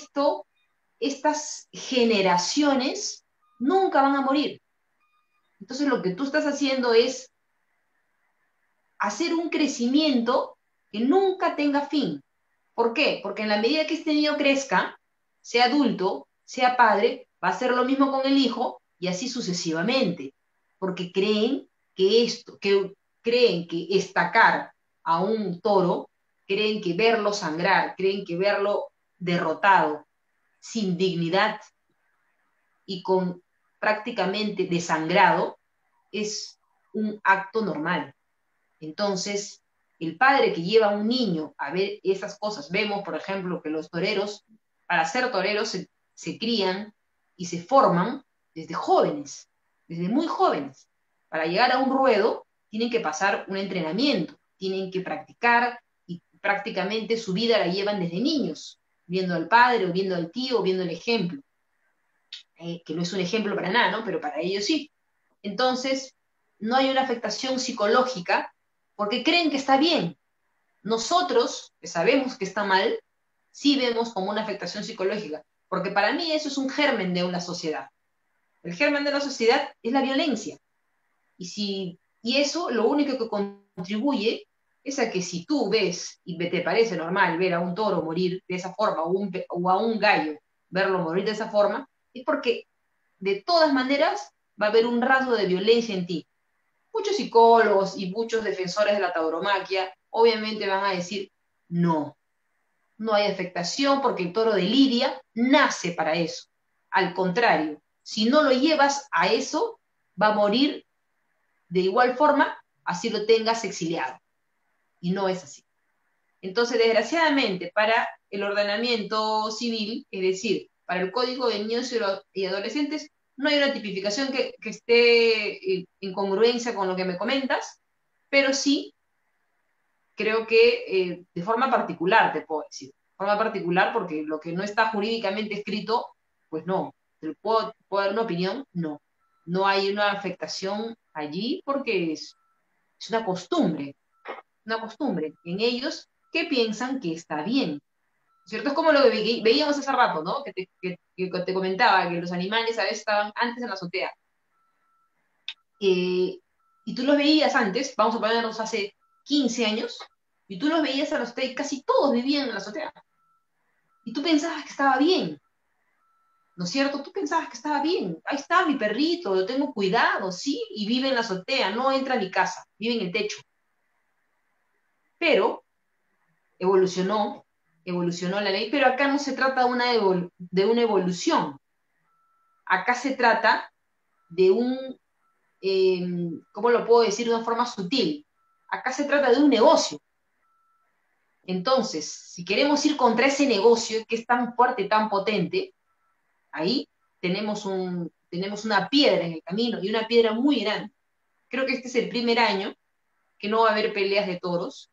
estas generaciones nunca van a morir. Entonces lo que tú estás haciendo es hacer un crecimiento que nunca tenga fin. ¿Por qué? Porque en la medida que este niño crezca, sea adulto, sea padre, va a hacer lo mismo con el hijo y así sucesivamente. Porque creen que estacar a un toro, creen que verlo sangrar, creen que verlo derrotado, sin dignidad y con prácticamente desangrado, es un acto normal. Entonces, el padre que lleva a un niño a ver esas cosas, vemos, por ejemplo, que los toreros, para ser toreros, se crían y se forman desde jóvenes, desde muy jóvenes. Para llegar a un ruedo, tienen que pasar un entrenamiento, tienen que practicar y prácticamente su vida la llevan desde niños, viendo al padre o viendo al tío o viendo el ejemplo, que no es un ejemplo para nada, ¿no? Pero para ellos sí. Entonces, no hay una afectación psicológica porque creen que está bien. Nosotros, que sabemos que está mal, sí vemos como una afectación psicológica, porque para mí eso es un germen de una sociedad. El germen de la sociedad es la violencia. Y eso lo único que contribuye es a que si tú ves y te parece normal ver a un toro morir de esa forma o a un gallo verlo morir de esa forma, es porque de todas maneras va a haber un rasgo de violencia en ti. Muchos psicólogos y muchos defensores de la tauromaquia obviamente van a decir, no, no hay afectación porque el toro de Lidia nace para eso. Al contrario, si no lo llevas a eso, va a morir de igual forma, así lo tengas exiliado. Y no es así. Entonces, desgraciadamente, para el ordenamiento civil, es decir, para el Código de Niños y Adolescentes, no hay una tipificación que esté en congruencia con lo que me comentas, pero sí creo que de forma particular, te puedo decir, de forma particular, porque lo que no está jurídicamente escrito, pues no, puedo dar una opinión, no, no hay una afectación allí porque es una costumbre en ellos que piensan que está bien, ¿cierto? Es como lo que veíamos hace rato, ¿no? Que te comentaba, que los animales a veces estaban antes en la azotea. Y tú los veías antes, vamos a ponernos hace 15 años, y tú los veías en la azotea y casi todos vivían en la azotea. Y tú pensabas que estaba bien, ¿no es cierto? Tú pensabas que estaba bien. Ahí está mi perrito, lo tengo cuidado, sí, y vive en la azotea, no entra a mi casa, vive en el techo. Pero evolucionó la ley, pero acá no se trata de una evolución. Acá se trata de ¿cómo lo puedo decir de una forma sutil? Acá se trata de un negocio. Entonces, si queremos ir contra ese negocio que es tan fuerte, tan potente, ahí tenemos una piedra en el camino y una piedra muy grande. Creo que este es el primer año que no va a haber peleas de toros,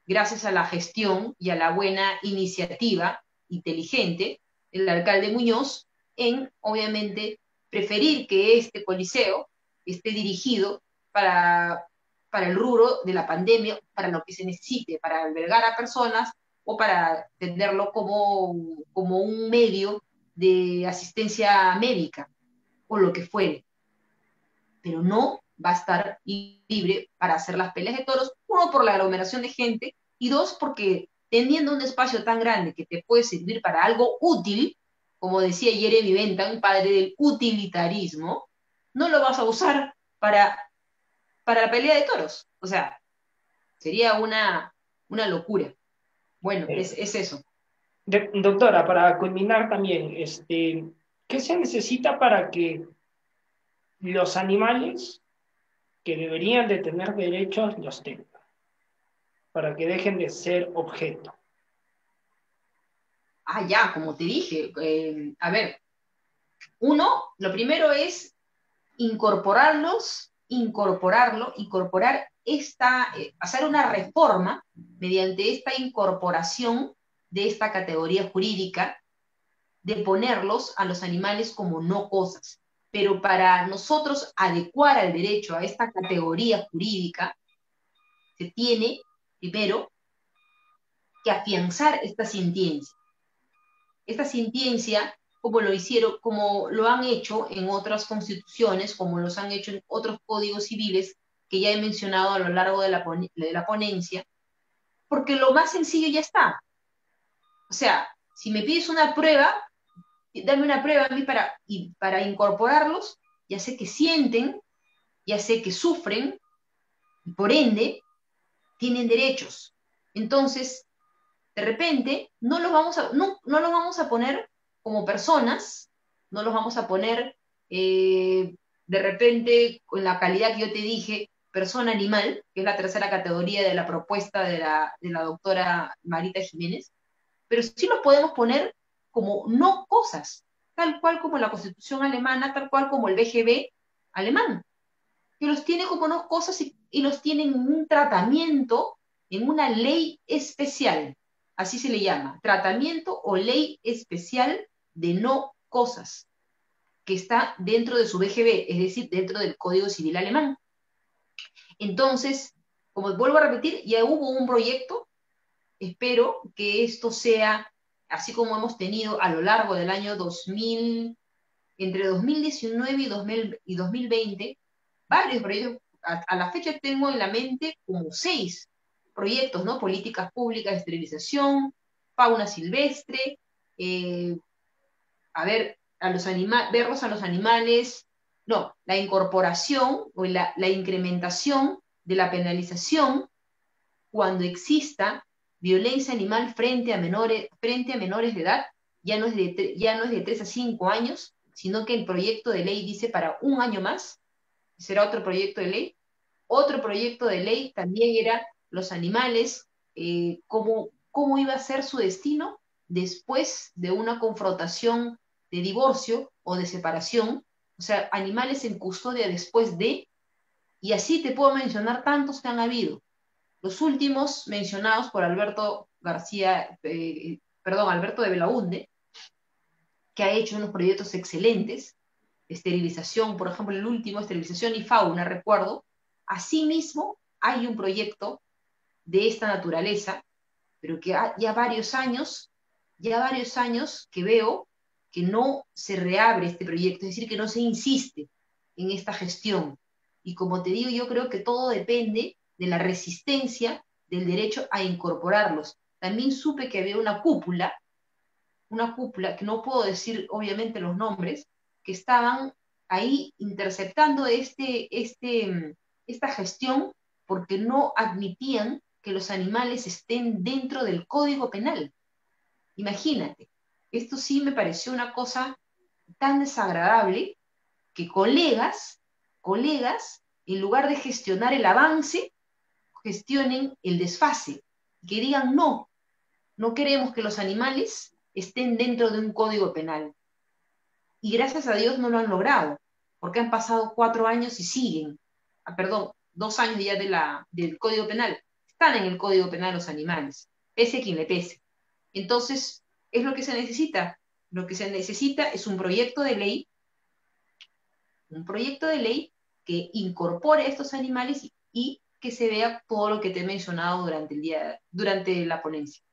gracias a la gestión y a la buena iniciativa inteligente del alcalde Muñoz en, obviamente, preferir que este coliseo esté dirigido para para el rubro de la pandemia, para lo que se necesite, para albergar a personas o para tenerlo como un medio de asistencia médica o lo que fuere, pero no va a estar libre para hacer las peleas de toros, uno, por la aglomeración de gente, y dos, porque teniendo un espacio tan grande que te puede servir para algo útil, como decía Jeremy Bentham, padre del utilitarismo, no lo vas a usar para la pelea de toros. O sea, sería una locura. Bueno, Eh, es eso. Doctora, para culminar también, ¿qué se necesita para que los animales que deberían de tener derechos los tengan? Para que dejen de ser objeto. Ah, ya, como te dije, a ver, uno, lo primero es incorporar hacer una reforma mediante esta incorporación de esta categoría jurídica, de ponerlos a los animales como no cosas. Pero para nosotros adecuar al derecho a esta categoría jurídica, se tiene primero que afianzar esta sintiencia. Esta sintiencia, como lo hicieron, como lo han hecho en otras constituciones, como los han hecho en otros códigos civiles que ya he mencionado a lo largo de la ponencia, porque lo más sencillo ya está. O sea, si me pides una prueba, dame una prueba a mí para incorporarlos, ya sé que sienten, ya sé que sufren, y por ende tienen derechos. Entonces, de repente, no los vamos a poner como personas, no los vamos a poner de repente con la calidad que yo te dije, persona animal, que es la tercera categoría de la propuesta de la doctora Marita Jiménez, pero sí los podemos poner como no cosas, tal cual como la Constitución alemana, tal cual como el BGB alemán, que los tiene como no cosas y los tiene en un tratamiento, en una ley especial, así se le llama, tratamiento o ley especial de no cosas, que está dentro de su BGB, es decir, dentro del Código Civil alemán. Entonces, como vuelvo a repetir, ya hubo un proyecto. Espero que esto sea, así como hemos tenido a lo largo del año 2000, entre 2019 y 2020, varios proyectos. A la fecha tengo en la mente como 6 proyectos, ¿no? Políticas públicas de esterilización, fauna silvestre, eh, a ver, verlos a los animales, no, la incorporación o la incrementación de la penalización cuando exista violencia animal frente a menores de edad, ya no es de 3 a 5 años, sino que el proyecto de ley dice para un año más, será otro proyecto de ley. Otro proyecto de ley también era los animales, cómo iba a ser su destino después de una confrontación de divorcio o de separación, o sea, animales en custodia después de, y así te puedo mencionar tantos que han habido. Los últimos mencionados por Alberto García, perdón, Alberto de Belaunde, que ha hecho unos proyectos excelentes, esterilización, por ejemplo, el último, esterilización y fauna, recuerdo. Asimismo, hay un proyecto de esta naturaleza, pero que ya varios años que veo que no se reabre este proyecto, es decir, que no se insiste en esta gestión. Y como te digo, yo creo que todo depende de la resistencia del derecho a incorporarlos. También supe que había una cúpula, que no puedo decir obviamente los nombres, que estaban ahí interceptando esta gestión porque no admitían que los animales estén dentro del Código Penal. Imagínate, esto sí me pareció una cosa tan desagradable que colegas, en lugar de gestionar el avance, gestionen el desfase, que digan no, no queremos que los animales estén dentro de un código penal. Y gracias a Dios no lo han logrado, porque han pasado 4 años y siguen, perdón, 2 años ya del Código Penal. Están en el Código Penal los animales, pese a quien le pese. Entonces, es lo que se necesita. Lo que se necesita es un proyecto de ley que incorpore a estos animales y que se vea todo lo que te he mencionado durante la ponencia.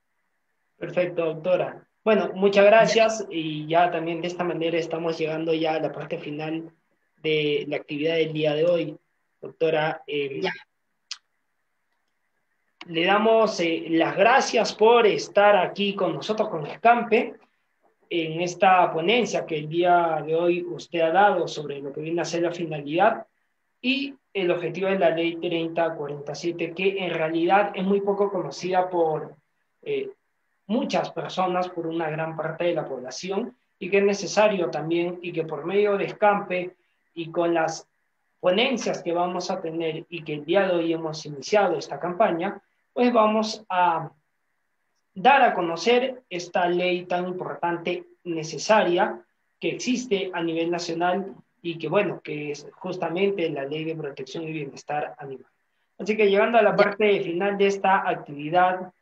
Perfecto, doctora. Bueno, muchas Ya, gracias y ya también de esta manera estamos llegando ya a la parte final de la actividad del día de hoy. Doctora, ya, le damos las gracias por estar aquí con nosotros, con Escampe, en esta ponencia que el día de hoy usted ha dado sobre lo que viene a ser la finalidad y el objetivo de la ley 3047, que en realidad es muy poco conocida por eh, muchas personas, por una gran parte de la población, y que es necesario también, y que por medio de Escampe y con las ponencias que vamos a tener y que el día de hoy hemos iniciado esta campaña, pues vamos a dar a conocer esta ley tan importante, necesaria, que existe a nivel nacional y que, bueno, que es justamente la Ley de Protección y Bienestar Animal. Así que llegando a la ya. parte final de esta actividad,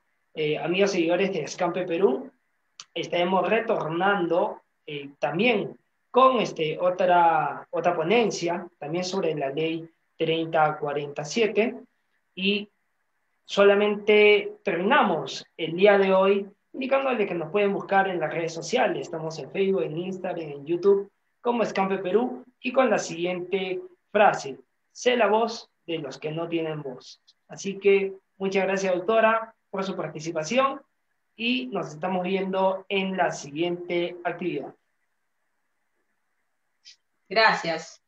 amigos seguidores de Escampe Perú, estaremos retornando también con otra ponencia, también sobre la Ley 3047, y solamente terminamos el día de hoy indicándole que nos pueden buscar en las redes sociales. Estamos en Facebook, en Instagram, en YouTube, como Escampe Perú, y con la siguiente frase: sé la voz de los que no tienen voz. Así que muchas gracias, doctora, por su participación y nos estamos viendo en la siguiente actividad. Gracias.